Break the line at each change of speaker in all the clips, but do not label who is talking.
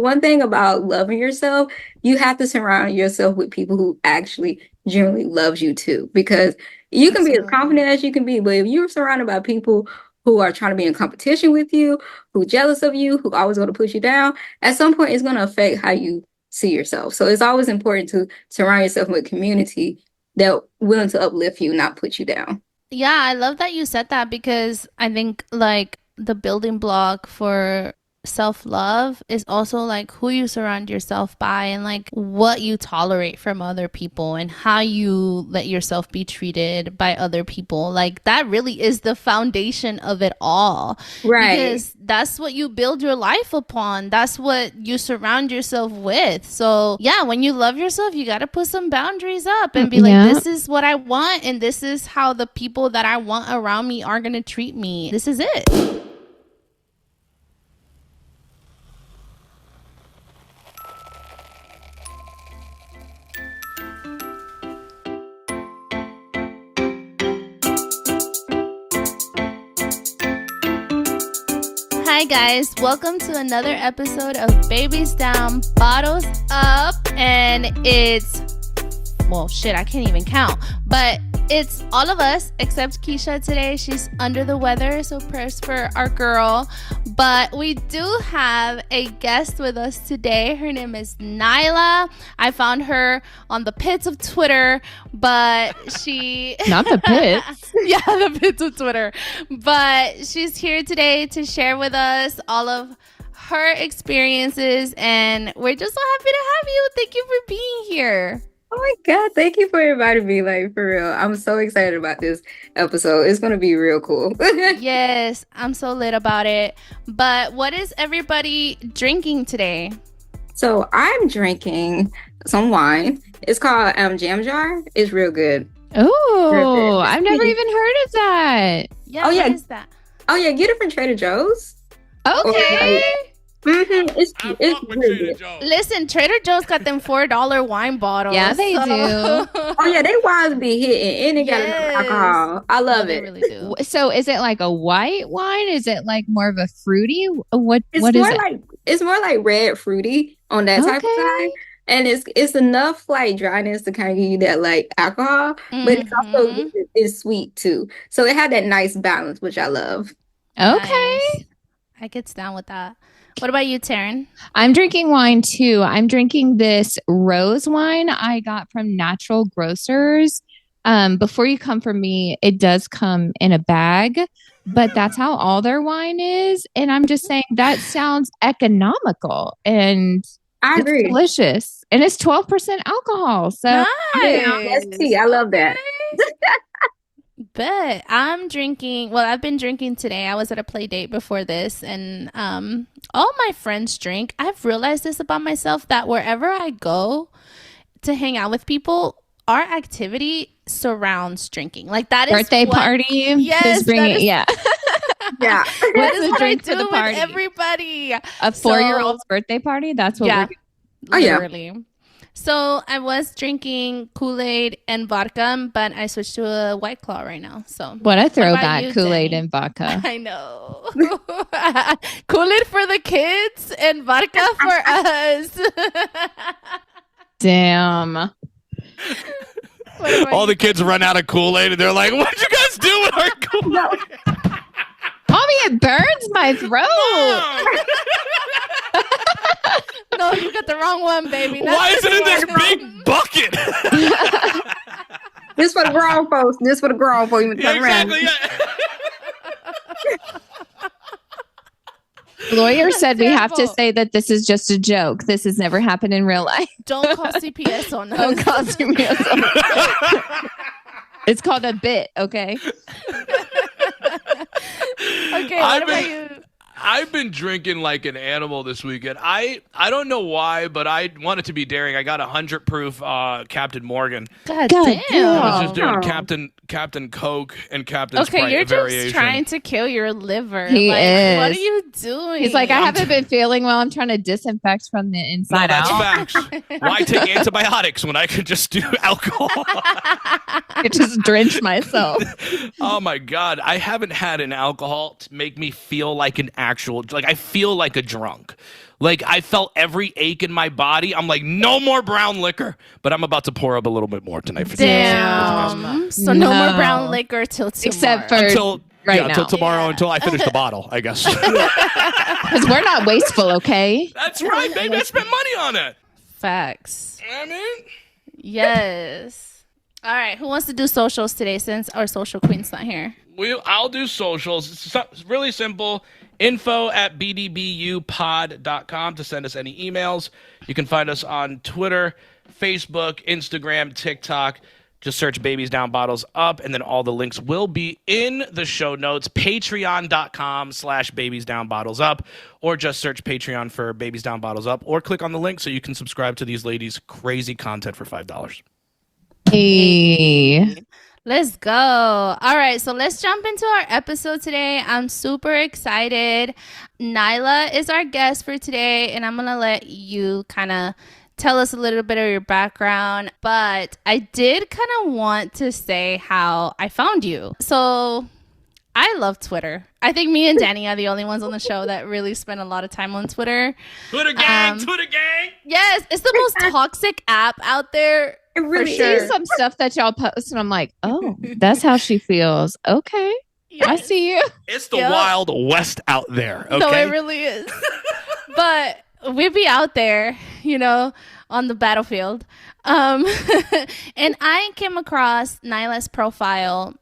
One thing about loving yourself, you have to surround yourself with people who actually genuinely loves you too. Because you can be as
Absolutely.
confident as you can be, but if you're surrounded by people who are trying to be in competition with you, who jealous of you, who always going to push you down, at some point it's going to affect how you see yourself. So it's always important to surround yourself with a community that willing to uplift you, not put you down.
Yeah, I love that you said that because I think like the building block for self-love is also like who you surround yourself by and like what you tolerate from other people and how you let yourself be treated by other people. Like that really is the foundation of it all
Right.
because that's what you build your life upon. That's what you surround yourself with. So, yeah, when you love yourself, you got to put some boundaries up and be like,
Yeah.
this is what I want, and this is how the people that I want around me are going to treat me. This is it. Hi, guys. Welcome to another episode of Babies Down, Bottles Up. And it's, well, shit, I can't even count. But it's all of us except Keisha today. She's under the weather, so prayers for our girl. But we do have a guest with us today. Her name is Nila. I found her on the pits of Twitter, but she...
Not the pits.
Yeah, the pits of Twitter. But she's here today to share with us all of her experiences, and we're just so happy to have you. Thank you for being here.
Oh my God, thank you for inviting me, like for real. I'm so excited about this episode. It's gonna be real cool.
Yes, I'm so lit about it. But what is everybody drinking today?
So I'm drinking some wine. It's called Jam Jar. It's real good. Real
Oh,
good.
I've never even heard of that.
Yeah,
Oh
what
yeah.
is that?
Oh yeah, get it from Trader Joe's. Or
Okay.
like, it's
I
it's
fuck with
really
Trader
good.
Joe's.
Listen, Trader Joe's got them $4 wine bottles.
Yeah, they do.
Oh yeah, they wines be hitting and it got enough
Yes.
alcohol. I
No,
love
they
it.
really do.
So is it like a white wine? Is it like more of a fruity? What
It's
what is
more
it?
like it's more like red fruity on that type of side.
Okay.
And it's enough like dryness to kind of give you that like alcohol, but it's also
Mm-hmm.
it's sweet too. So it had that nice balance, which I love.
Okay.
Nice. I gets down with that. What about you, Taryn?
I'm drinking wine too. I'm drinking this rose wine I got from Natural Grocers. Before you come from me, it does come in a bag, but that's how all their wine is. And I'm just saying that sounds economical and
I
it's
agree.
delicious. And it's 12% alcohol. So
Let's see. I love that.
Bet I'm drinking. Well, I've been drinking today. I was at a play date before this, and all my friends drink. I've realized this about myself that wherever I go to hang out with people, our activity surrounds drinking. Like that is
birthday
what,
party
Yes,
is bringing,
that is,
yeah.
Yeah.
that
What's
is
the
what I
drink for
do
the
with
party?
everybody.
A 4-year-old's birthday party? That's what
Yeah,
Oh yeah.
literally. So I was drinking Kool-Aid and vodka, but I switched to a White Claw right now. So
What a
about
throwback,
you,
Kool-Aid
Danny?
and vodka.
I know. Kool-Aid for the kids and vodka for us.
Damn.
What about
All
you,
the kids
Danny?
run out of Kool-Aid and they're like, "What'd you guys do with our Kool-Aid?"
Mommy, it burns my throat.
No, you got the wrong one, baby. Not
Why is it in this
one.
big bucket?
This for the grown folks. This for the grown folks. You
Yeah,
turn around.
exactly. Yeah.
Lawyer said we have to
Terrible.
say that this is just a joke. This has never happened in real life.
Don't call CPS on
Don't
us.
call me. It's called a bit, okay?
Okay, what about you?
I've been drinking like an animal this weekend. I don't know why, but I wanted to be daring. I got 100 proof Captain Morgan.
God,
God
damn.
damn.
I was just doing
Oh.
Captain Coke and Captain
Okay,
Sprite
you're just
variation.
trying to kill your liver.
He
like, what
is.
are you doing?
He's like, I haven't been feeling well. I'm trying to disinfect from the
No,
inside
that's
out.
facts. Why take antibiotics when I could just do alcohol?
I just drench myself.
Oh my God. I haven't had an alcohol to make me feel like an actual, like I feel like a drunk. Like, I felt every ache in my body. I'm like, no more brown liquor. But I'm about to pour up a little bit more tonight for
Damn. So no more brown liquor till tomorrow.
Except for
until
right now.
Until tomorrow, until I finish the bottle, I guess.
Because we're not wasteful, okay?
That's right, baby. I spent money on it.
Facts.
I mean,
yes. All right. Who wants to do socials today since our social queen's not here?
I'll do socials. It's really simple. info@bdbupod.com to send us any emails. You can find us on Twitter, Facebook, Instagram, TikTok. Just search Babies Down Bottles Up, and then all the links will be in the show notes. Patreon.com/Babies Down Bottles Up, or just search Patreon for Babies Down Bottles Up, or click on the link so you can subscribe to these ladies' crazy content for $5.
Hey.
Let's go. All right, so let's jump into our episode today. I'm super excited. Nila is our guest for today, and I'm going to let you kind of tell us a little bit of your background. But I did kind of want to say how I found you. So I love Twitter. I think me and Danny are the only ones on the show that really spend a lot of time on Twitter.
Twitter gang, Twitter gang.
Yes, it's the most toxic app out there.
It really
See
is.
some stuff that y'all post, and I'm like, oh, that's how she feels. Okay.
Yes.
I see you.
It's the Wild West out there. Okay?
No, it really is. But we'd be out there, on the battlefield. And I came across Nila's profile.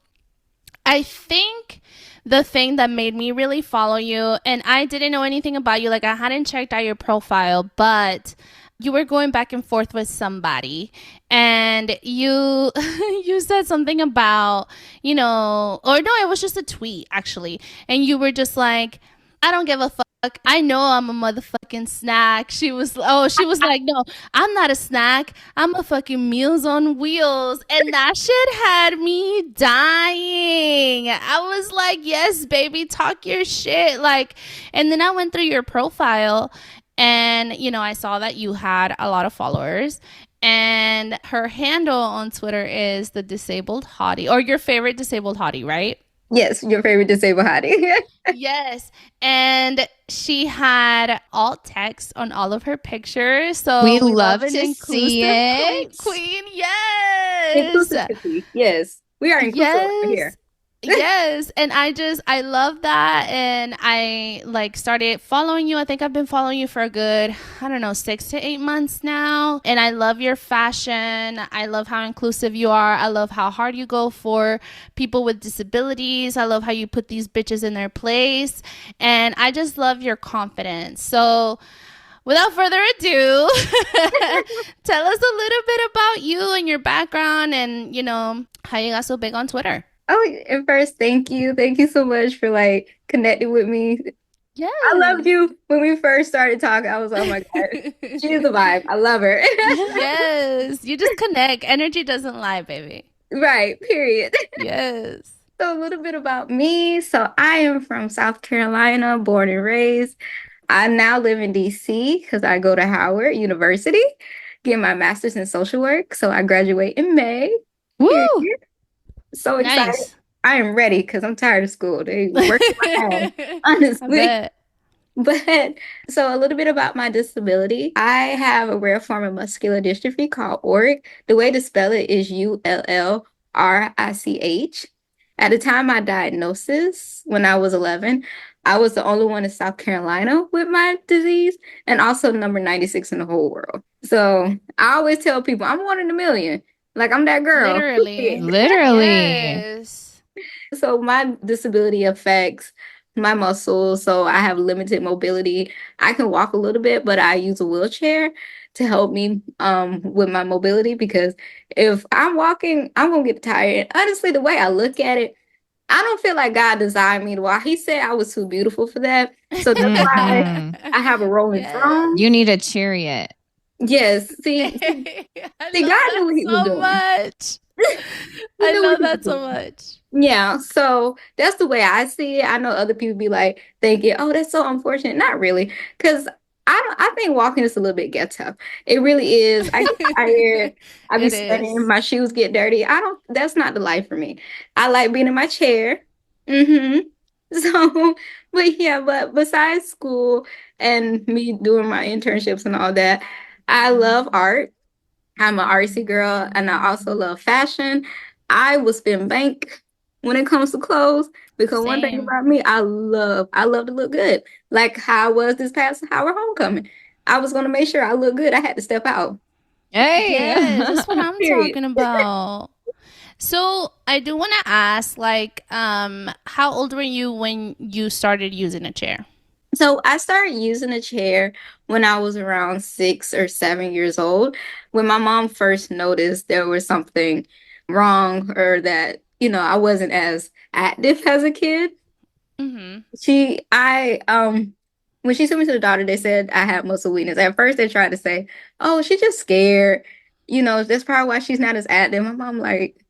I think the thing that made me really follow you, and I didn't know anything about you, like I hadn't checked out your profile, but you were going back and forth with somebody, and you you said something about, or no, it was just a tweet actually, and you were just like, I don't give a fuck. I know I'm a motherfucking snack. She was like, no, I'm not a snack. I'm a fucking Meals on Wheels. And that shit had me dying. I was like, yes, baby, talk your shit. Like, and then I went through your profile, and, I saw that you had a lot of followers, and her handle on Twitter is the disabled hottie, or your favorite disabled hottie, right?
Yes, your favorite disabled hottie.
Yes. And she had alt text on all of her pictures. So
We love
an
to see it.
Queen. Yes.
Inclusivity. Yes. We are inclusive over here.
Yes. And I love that. And I started following you. I think I've been following you for a good, 6 to 8 months now. And I love your fashion. I love how inclusive you are. I love how hard you go for people with disabilities. I love how you put these bitches in their place. And I just love your confidence. So without further ado, tell us a little bit about you and your background, and, how you got so big on Twitter.
Oh, and first, thank you. Thank you so much for connecting with me.
Yeah.
I loved you when we first started talking. I was, oh my God, she's a vibe. I love her.
Yes. You just connect. Energy doesn't lie, baby.
Right, period.
Yes.
So a little bit about me. So I am from South Carolina, born and raised. I now live in DC because I go to Howard University, get my master's in social work. So I graduate in May.
Woo!
Period. So excited.
Nice.
I am ready because I'm tired of school. They work my ass, honestly. But so a little bit about my disability. I have a rare form of muscular dystrophy called ORIC. The way to spell it is ULLRICH. At the time of my diagnosis, when I was 11, I was the only one in South Carolina with my disease, and also number 96 in the whole world. So I always tell people I'm one in a million. Like, I'm that girl.
Literally.
Yes.
So my disability affects my muscles. So I have limited mobility. I can walk a little bit, but I use a wheelchair to help me with my mobility, because if I'm walking, I'm going to get tired. And honestly, the way I look at it, I don't feel like God designed me to walk. He said I was too beautiful for that. So that's why I have a rolling throne.
You need a chariot.
Yes. See, God knew what he was doing.
Much. I love that so much.
Yeah, so that's the way I see it. I know other people be thinking, oh, that's so unfortunate. Not really, because I think walking is a little bit ghetto. It really is. I get tired. I be sweating. My shoes get dirty. That's not the life for me. I like being in my chair. So, but yeah, but besides school and me doing my internships and all that, I love art. I'm an artsy girl and I also love fashion. I will spend bank when it comes to clothes because one thing
Same.
about me, I love to look good. Like how I was this past Howard homecoming. I was gonna make sure I look good. I had to step out.
Hey.
Yes, that's what I'm
Period.
talking about. So I do want to ask, like, how old were you when you started using a chair?
So I started using a chair when I was around 6 or 7 years old. When my mom first noticed there was something wrong or that, I wasn't as active as a kid.
Mm-hmm.
When she took me to the doctor, they said I had muscle weakness. At first, they tried to say, "Oh, she's just scared. That's probably why she's not as active." My mom like,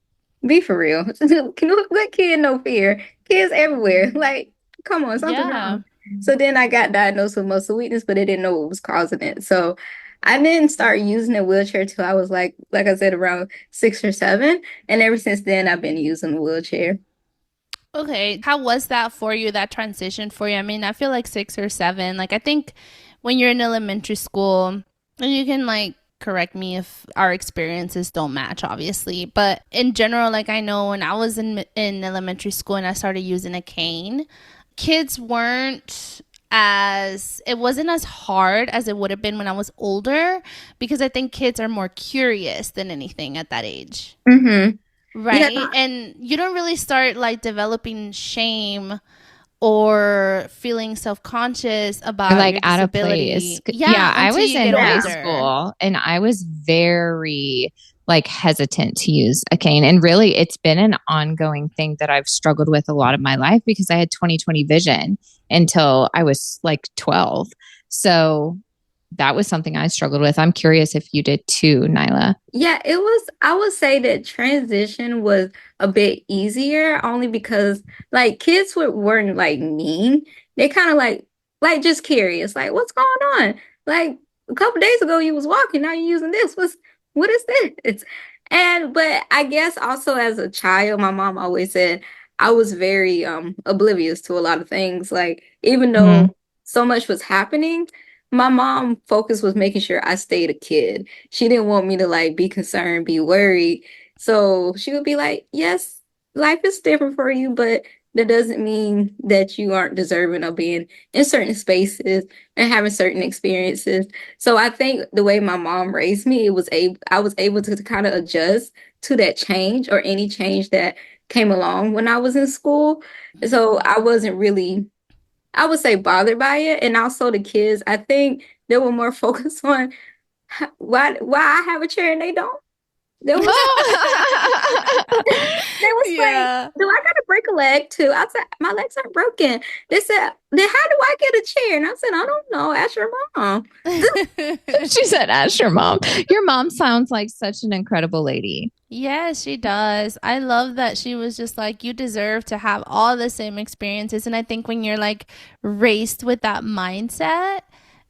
"Be for real. What kid no fear? Kids everywhere. Like, come on, something
Yeah.
wrong." So then I got diagnosed with muscle weakness, but they didn't know what was causing it. So I didn't start using a wheelchair till I was like I said, around 6 or 7, and ever since then I've been using a wheelchair.
Okay. How was that for you, that transition for you? I mean, I feel like 6 or 7. Like, I think when you're in elementary school, and you can like correct me if our experiences don't match, obviously. But in general, like I know when I was in elementary school and I started using a cane, kids weren't as it wasn't as hard as it would have been when I was older because I think kids are more curious than anything at that age.
Mm-hmm. Yeah,
Right? And you don't really start like developing shame or feeling self-conscious
Or
about
like
your
out of place.
disability.
Yeah,
Yeah,
I
until
was
you
in
get
high
yeah.
older.
school and I was very like hesitant to use a cane. And really, it's been an ongoing thing that I've struggled with a lot of my life because I had 20/20 vision until I was like 12. So that was something I struggled with. I'm curious if you did too, Nyla.
Yeah, I would say that transition was a bit easier only because like kids weren't like mean. They kind of like just curious, like what's going on? Like a couple days ago you was walking, now you're using this. What is this? And but I guess also as a child, my mom always said I was very oblivious to a lot of things. Like even
Mhm.
though so much was happening, my mom focus was making sure I stayed a kid. She didn't want me to like be concerned, be worried. So she would be like, yes, life is different for you, but that doesn't mean that you aren't deserving of being in certain spaces and having certain experiences. So I think the way my mom raised me, I was able to kind of adjust to that change or any change that came along when I was in school. So I wasn't really, I would say, bothered by it. And also the kids, I think they were more focused on why I have a chair and they don't. There was they was like,
Yeah.
do I gotta break a leg too? I said, my legs aren't broken. They said, then how do I get a chair? And I said, I don't know. Ask your mom.
She said, "Ask your mom." Your mom sounds like such an incredible lady.
Yes, she does. I love that she was just like, you deserve to have all the same experiences. And I think when you're like raised with that mindset,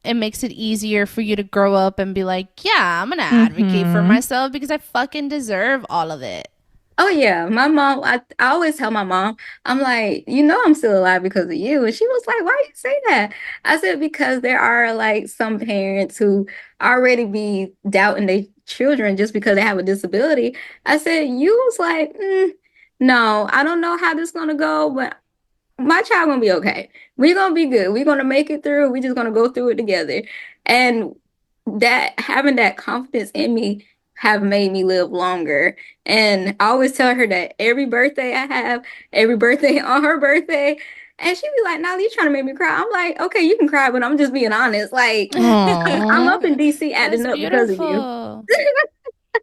it makes it easier for you to grow up and be like, yeah, I'm going to advocate for
Hmm.
myself because I fucking deserve all of it.
Oh yeah, my mom. I always tell my mom, I'm like, I'm still alive because of you. And she was like, why you say that? I said because there are like some parents who already be doubting their children just because they have a disability. I said you was like, no, I don't know how this is gonna go, but my child gonna be okay. We're gonna be good. We're gonna make it through. We're just gonna go through it together. And that having that confidence in me have made me live longer. And I always tell her that every birthday I have, every birthday on her birthday, and she be like, "Nolly, you trying to make me cry?" I'm like, "Okay, you can cry, but I'm just being honest. Like, I'm
Aww.
up in DC
That's
acting up because of you."
beautiful.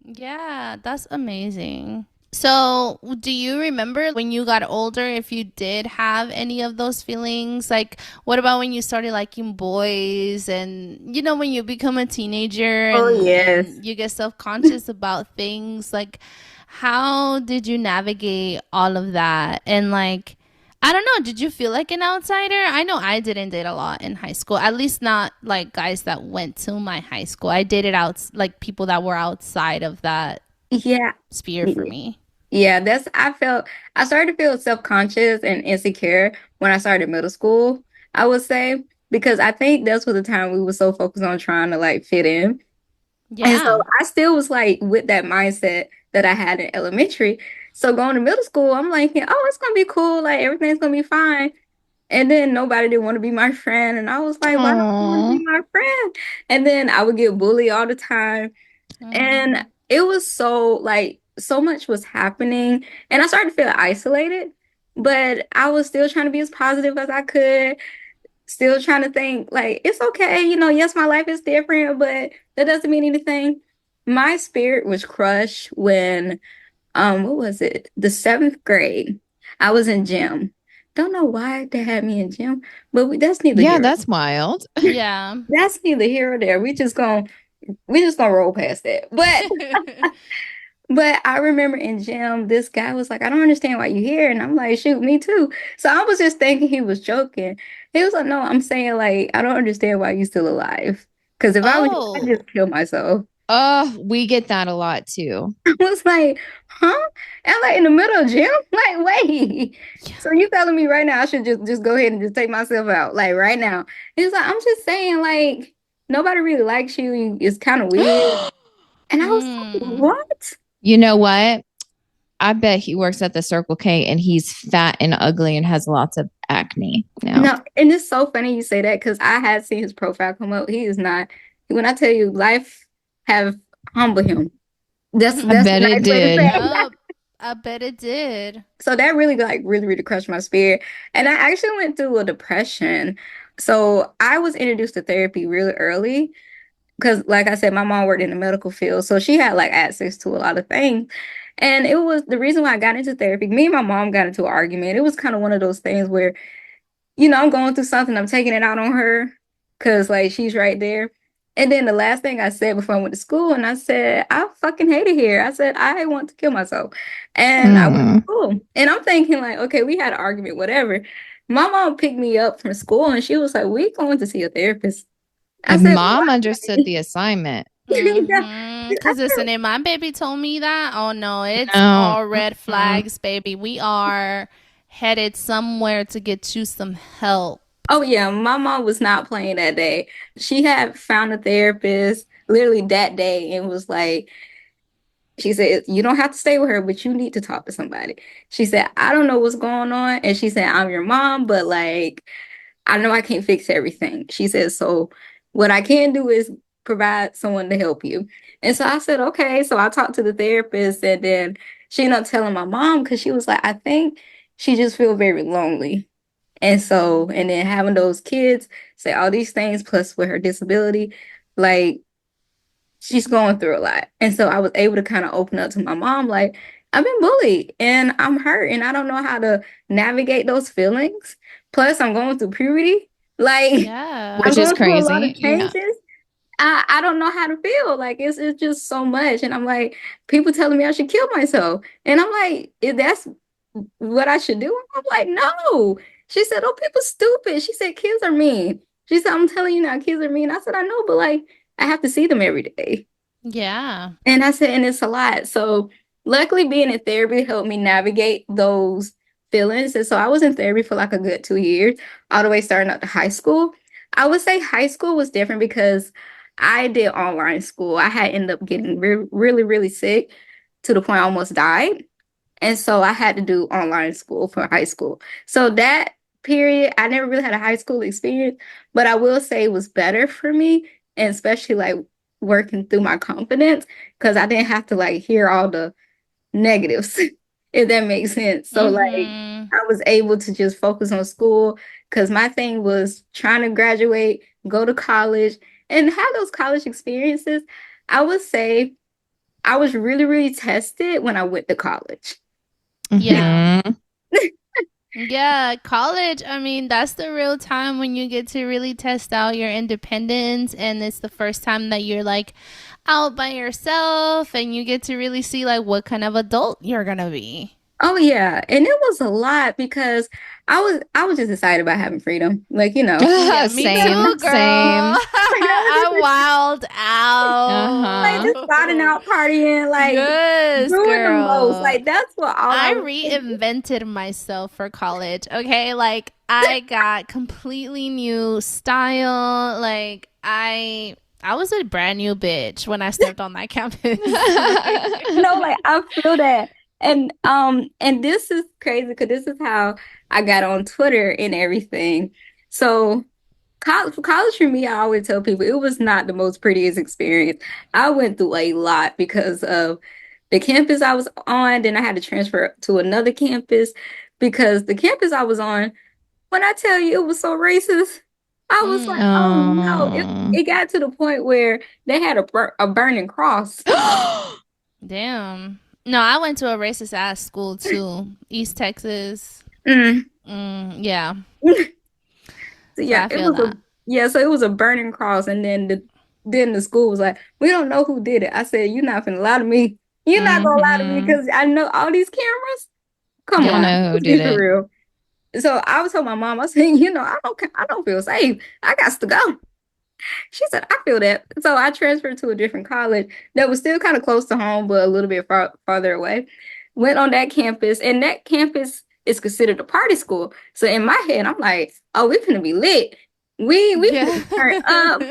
Yeah, that's amazing. So, do you remember when you got older if you did have any of those feelings? Like, what about when you started liking boys and when you become a teenager
Oh
and
yes.
you get self-conscious about things, like how did you navigate all of that? And like I don't know, did you feel like an outsider? I know I didn't date a lot in high school. At least not like guys that went to my high school. I dated out like people that were outside of that
Yeah.
sphere for me.
Yeah, I started to feel self-conscious and insecure when I started middle school, I would say, because I think that's what the time we were so focused on trying to like fit in. And so
Yeah.
I still was like with that mindset that I had in elementary. So going to middle school, I'm like, oh, it's gonna be cool, like everything's gonna be fine. And then nobody didn't want to be my friend. And I was like, why don't you want to
Aw.
be my friend? And then I would get bullied all the time. And
Mm.
it was so like so much was happening. And I started to feel isolated, but I was still trying to be as positive as I could, still trying to think like it's okay, yes, my life is different, but that doesn't mean anything. My spirit was crushed when what was it? The seventh grade. I was in gym. Don't know why they had me in gym, but that's neither
Yeah,
here.
that's wild.
Yeah.
That's neither here or there. We just gonna roll past that. But I remember in gym, this guy was like, I don't understand why you're here. And I'm like, shoot, me too. So I was just thinking he was joking. He was like, no, I'm saying like, I don't understand why you're still alive. Because if I were you, I'd
Oh.
just kill myself.
Oh, we get that a lot too.
I was like, huh? And like in the middle of gym? Like, wait. So you telling me right now I should just go ahead and just take myself out, like right now. He was like, I'm just saying, like, nobody really likes you. It's kind of weird. And I was like,
Mm.
what?
You know what? I bet he works at the Circle K and he's fat and ugly and has lots of acne now.
No, and it's so funny you say that because I had seen his profile come up. He is not. When I tell you, life have humbled him. That's
I
that's a
bet it
nice way to say
did.
it.
Yup. I bet it did.
So that really like really crushed my spirit. And I actually went through a depression. So I was introduced to therapy really early because, like I said, my mom worked in the medical field, so she had like access to a lot of things. And it was the reason why I got into therapy. Me and my mom got into an argument. It was kind of one of those things where I'm going through something, I'm taking it out on her because like she's right there. And then the last thing I said before I went to school, and I said, I fucking hate it here. I said, I want to kill myself. And I went to
Mm.
school. And I'm thinking, like, okay, we had an argument, whatever. My mom picked me up from school and she was like, we going to see a therapist. I
And
said,
mom understood
why?
the assignment.
Yeah.
Mm-hmm.
I
Because listen,
said,
if my baby told me that, oh no, it's
No.
all red
Mm-mm.
flags, baby. We are headed somewhere to get you some help.
oh yeah, my mom was not playing that day. She had found a therapist literally that day and was like, she said, you don't have to stay with her, but you need to talk to somebody. She said, I don't know what's going on. And she said, I'm your mom, but like, I know I can't fix everything. She said, so what I can do is provide someone to help you. And so I said, okay. So I talked to the therapist and then she ended up telling my mom because she was like, I think she just feel very lonely. And so, and then having those kids say all these things plus with her disability, like she's going through a lot. And so I was able to kind of open up to my mom, like, I've been bullied and I'm hurt and I don't know how to navigate those feelings. Plus, I'm going through puberty. Like, I'm
Which
Yeah.
is
going through a lot of
crazy. Yeah.
changes. I don't know how to feel. Like, it's just so much. And I'm like, people telling me I should kill myself. And I'm like, if that's what I should do? I'm like, no. She said, oh, people stupid. She said, kids are mean. She said, I'm telling you now, kids are mean. I said, I know, but like, I have to see them every day.
Yeah.
And I said, and it's a lot. So luckily being in therapy helped me navigate those feelings. And so I was in therapy for like a good 2 years, all the way starting up to high school. I would say high school was different because I did online school. I had ended up getting really sick to the point I almost died. And so I had to do online school for high school. So that period, I never really had a high school experience, but I will say it was better for me, and especially like working through my confidence because I didn't have to like hear all the negatives, if that makes sense. So like
Mm-hmm.
I was able to just focus on school because my thing was trying to graduate, go to college, and have those college experiences. I would say I was really tested when I went to college.
Yeah.
Mhm.
Yeah, college, I mean, that's the real time when you get to really test out your independence. And it's the first time that you're like out by yourself and you get to really see like what kind of adult you're gonna be.
Oh yeah, and it was a lot because I was just excited about having freedom, like
Yeah, me
Same,
too, girl.
same.
I wild
like
Uh-huh.
just starting
out.
out partying, like
Yes,
doing the most,
girl.
like that's what all I
I
was thinking.
reinvented myself for college. Okay, like I got completely new style. Like I was a brand new bitch when I stepped on that campus.
Like I feel that, and this is crazy because this is how I got on Twitter and everything. So college for me, I always tell people it was not the most prettiest experience. I went through a lot because of the campus I was on. Then I had to transfer to another campus because the campus I was on, when I tell you it was so racist, I was like, oh no. It
Oh.
it got to the point where they had a burning cross.
Damn. No, I went to a racist ass school too, East Texas.
Mm.
Yeah,
So
so
yeah,
I feel that.
so it was a burning cross, and then the school was like, we don't know who did it. I said, you're not gonna lie to me. You're not gonna lie to me
Mm-hmm.
because I know all these cameras. Come
You'll
on,
know who
let's
did
be for
it.
real. So I was telling my mom, I said, I don't feel safe. I got to go. She said, I feel that. So I transferred to a different college that was still kind of close to home, but a little bit farther away. Went on that campus, and that campus is considered a party school. So in my head, I'm like, oh, we finna be lit. We
Yeah.
finna turn up.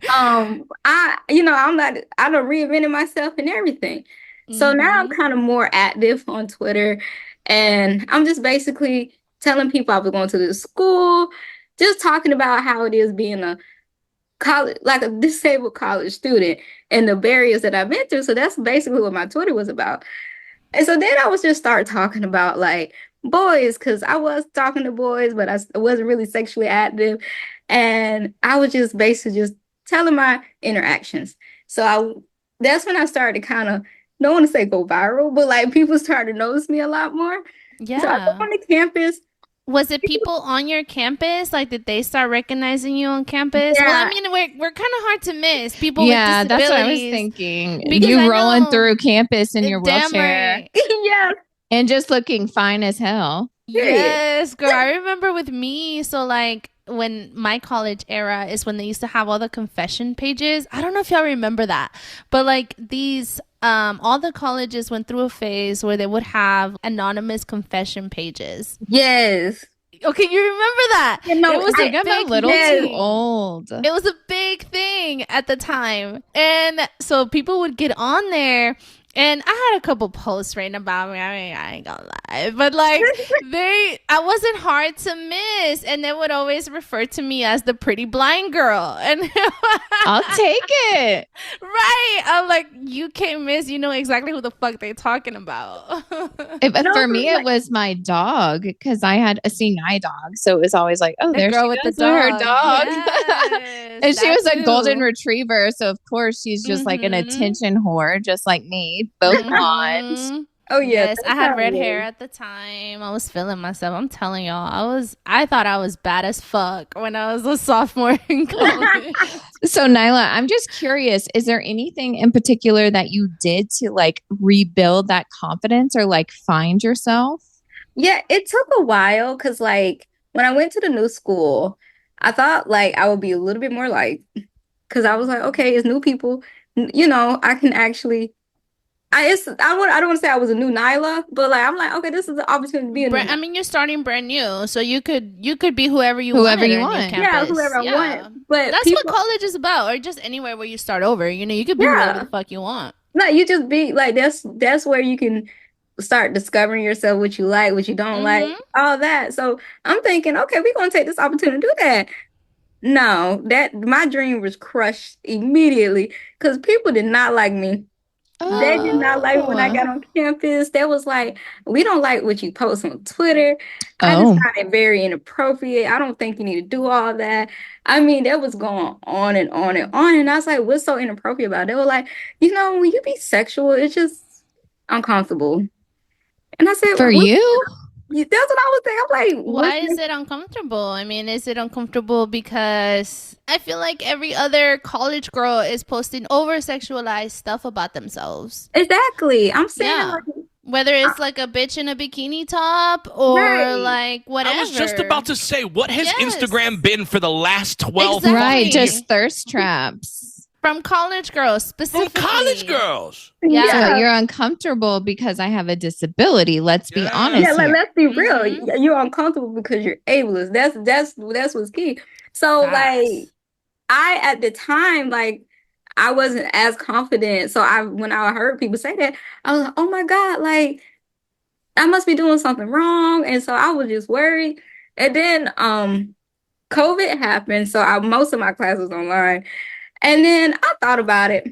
I don't reinvented myself and everything. So now I'm
Mhm.
kind of more active on Twitter, and I'm just basically telling people I was going to this school, just talking about how it is being a college, like a disabled college student, and the barriers that I've been through. So that's basically what my Twitter was about. And so then I was just start talking about like boys, because I was talking to boys, but I wasn't really sexually active. And I was just basically just telling my interactions. So that's when I started to kind of, don't want to say go viral, but like people started to notice me a lot more. So I go
Yeah.
on the campus.
Was it people on your campus? Like, did they start recognizing you on campus? Well, I
Yeah,
mean, we're kind of hard to miss. People with
Yeah, that's what I was
disabilities,
thinking.
because I
You rolling
know,
through campus in your
damn
wheelchair
right.
yeah,
and just looking fine as hell.
period.
Yes, girl. I remember with me. So, like, when my college era is when they used to have all the confession pages. I don't know if y'all remember that, but like all the colleges went through a phase where they would have anonymous confession pages.
Yes.
Okay, you remember that?
You
It
know,
was
I
a
think I'm a
big
little too
yes.
thing.
old.
It was a big thing at the time. And so people would get on there, and I had a couple posts written about me. I mean, I ain't gonna lie. But like I wasn't hard to miss. And they would always refer to me as the pretty blind girl. And
I'll take it.
right. I'm like, you can't miss, you know exactly who the fuck they talking about.
If,
No,
for
but
me, it
like,
was my dog because I had a seeing eye dog. So it was always like, oh,
The
there she
girl with the
goes with her
dog.
dog.
Yes,
And she
that
was a golden
too.
retriever. So, of course, she's just like an
Mm-hmm.
attention whore, just like me, both blonde.
Mm-hmm.
oh yeah,
Yes, I
that's
had
how it
red hair
was.
at the time. I was feeling myself. I'm telling y'all, I thought I was bad as fuck when I was a sophomore in college.
So, Nyla, I'm just curious, is there anything in particular that you did to like rebuild that confidence or like find yourself?
Yeah, it took a while because like when I went to the new school, I thought like I would be a little bit more like, because I was like, okay, it's new people, I can actually. I don't want to say I was a new Nyla, but like I'm like, okay, this is the opportunity to be a new
I
Nyla.
mean, you're starting brand new, so you could be whoever you
Whoever
wanted
you
on your
want.
Yeah,
campus.
whoever I
Yeah,
want. But
that's what
people,
college is about, or just anywhere where you start over. You could be whoever the
yeah,
fuck you want.
no, you just be like that's where you can start discovering yourself, what you like, what you don't like,
Mm-hmm.
all that. So I'm thinking, okay, we're gonna take this opportunity to do that. No, that my dream was crushed immediately because people did not like me. They did not like me when I
Oh,
got on campus. They was like, we don't like what you post on Twitter. I just
oh,
find it very inappropriate. I don't think you need to do all that. I mean, that was going on and on and on. And I was like, what's so inappropriate about it? They were like, when you be sexual, it's just uncomfortable. And I said,
for
what?
you?
That's what I was saying. I'm like,
Why is it uncomfortable? I mean, is it uncomfortable because I feel like every other college girl is posting over sexualized stuff about themselves?
exactly. I'm saying
Yeah.
like
Whether it's like a bitch in a bikini top or
Right.
like whatever.
I was just about to say, what has
Yes.
Instagram been for the last 12
Exactly.
Right, just thirst traps.
From college girls
From
specifically.
college girls.
Yeah.
So you're uncomfortable because I have a disability. Let's be
Yeah.
honest
Yeah,
here.
let's be real.
Mhm.
You're uncomfortable because you're ableist. That's what's key. So
Facts.
like I at the time, like I wasn't as confident. So when I heard people say that, I was like, oh my God, like I must be doing something wrong. And so I was just worried. And then COVID happened. So most of my class was online. And then I thought about it.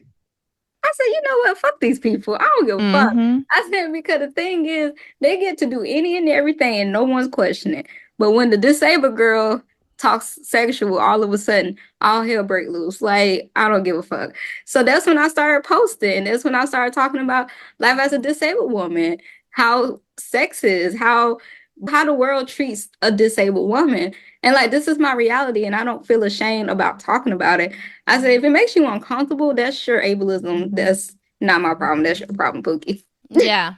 I said, you know what? Fuck these people. I don't give a fuck.
Mhm.
I said, because the thing is, they get to do any and everything and no one's questioning. But when the disabled girl talks sexual, all of a sudden, all hell break loose. Like, I don't give a fuck. So that's when I started posting. That's when I started talking about life as a disabled woman, how sex is, how the world treats a disabled woman. And like, this is my reality, and I don't feel ashamed about talking about it. I said, if it makes you uncomfortable, that's your ableism. That's not my problem. That's your problem, Pookie.
Yeah.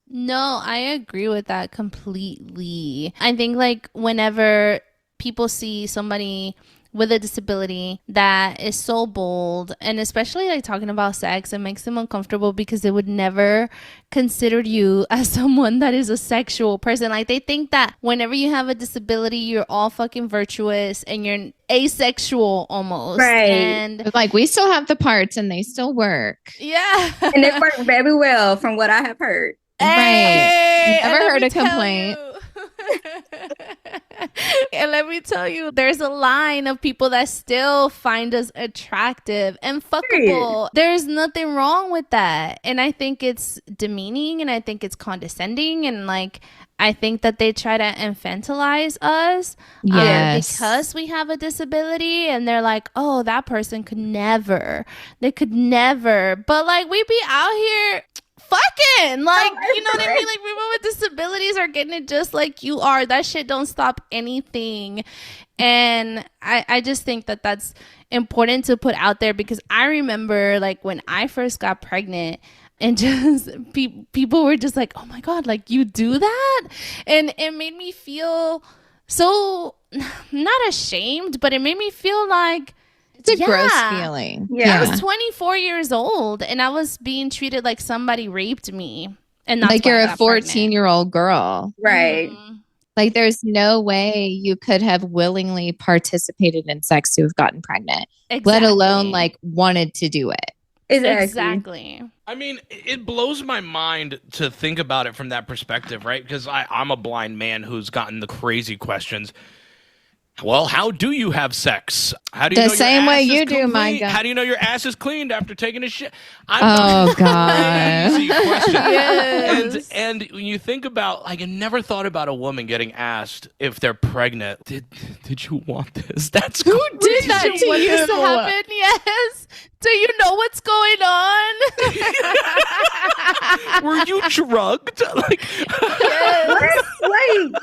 No, I agree with that completely. I think like whenever people see somebody with a disability that is so bold, and especially like talking about sex, it makes them uncomfortable because they would never consider you as someone that is a sexual person. Like they think that whenever you have a disability, you're all fucking virtuous and you're asexual almost.
Right.
And
It's like we still have the parts and they still work.
yeah.
And it worked very well from what I have heard.
Hey,
Never
and let
heard
me
a
tell
complaint.
you- and let me tell you, there's a line of people that still find us attractive and fuckable. There's nothing wrong with that. And I think it's demeaning and I think it's condescending. And like, I think that they try to infantilize us
Yes.
because we have a disability. And they're like, oh, that person could never. They could never. But like, we be out here fucking like, you know what I mean? Like people with disabilities are getting it just like you are. That shit don't stop anything. And I just think that that's important to put out there because I remember like when I first got pregnant and just people were just like, oh my God, like you do that? And it made me feel so not ashamed, but it made me feel like
It's a gross feeling.
Yeah.
I was 24 years old and I was being treated like somebody raped me. And that's
Like
why
you're
I
a
got pregnant.
14-year-old girl.
Right.
Mhm.
Like there's no way you could have willingly participated in sex to have gotten pregnant, let alone like wanted to do it.
Exactly.
I mean, it blows my mind to think about it from that perspective, right? Because I'm a blind man who's gotten the crazy questions. Well, how do you have sex? How do you
The
know your
same way
ass is
you do, my
complete?
God.
How do you know your ass is cleaned after taking a shit?
Oh, God.
Crazy question.
Yes.
And when you think about, like, I never thought about a woman getting asked if they're pregnant. Did you want this? That's
Who did that
Did
to
you want
you?
this to happen? Yes. Do you know what's going on?
Were you drugged? Like,
What? Like,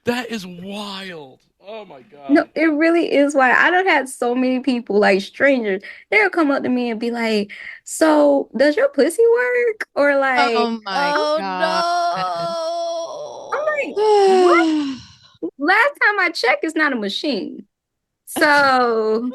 that is wild. Oh my God.
no, it really is why I done had so many people, like strangers, they'll come up to me and be like, so does your pussy work? Or like,
Oh my
Oh
God.
no.
I'm like, what? Last time I checked, it's not a machine. So,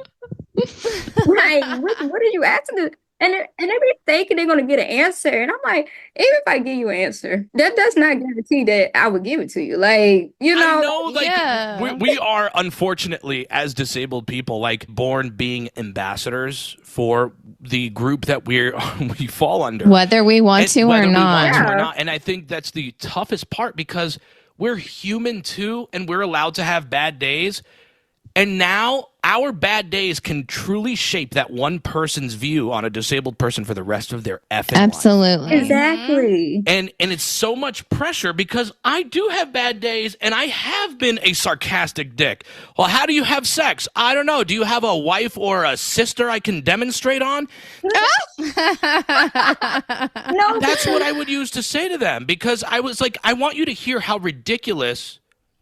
like, what are you asking? And they be thinking they're gonna get an answer, and I'm like, even if I give you an answer, that does not guarantee that I would give it to you. Like, you know,
I know, like,
Yeah.
we are, unfortunately, as disabled people, like, born being ambassadors for the group that we fall under.
Whether we want to or
Whether we
not.
want to or
Yeah.
not. And I think that's the toughest part because we're human too, and we're allowed to have bad days. And now our bad days can truly shape that one person's view on a disabled person for the rest of their effing life.
Absolutely.
exactly.
And it's so much pressure because I do have bad days and I have been a sarcastic dick. Well, how do you have sex? I don't know. Do you have a wife or a sister I can demonstrate on?
No,
That's what I would use to say to them because I was like, I want you to hear how ridiculous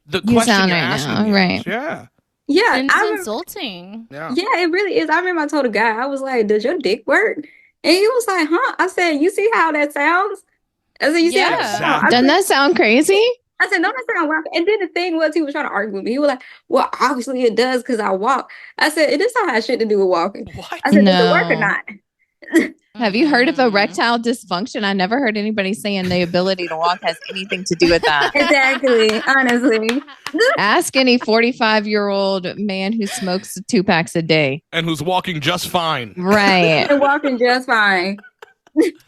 the
You
question
sound
you're
right
asking
now,
me is.
right.
Yeah.
yeah,
And it's
I remember,
insulting.
Yeah.
yeah, it really is. I remember I told a guy, I was like, "Does your dick work?" And he was like, "Huh?" I said, "You see how that sounds?" I said, you see how that
Yeah.
sound?
Doesn't that sound crazy?
I said, no, that sound wild. And then the thing was, he was trying to argue with me. He was like, well, obviously it does because I walk. I said, it does not have shit to do with walking.
What?
I said, does it work or
No.
not?
Have you heard of erectile dysfunction? I never heard anybody saying the ability to walk has anything to do with that.
Exactly. Honestly.
Ask any 45-year-old man who smokes 2 packs a day.
And who's walking just fine.
Right.
And walking just fine.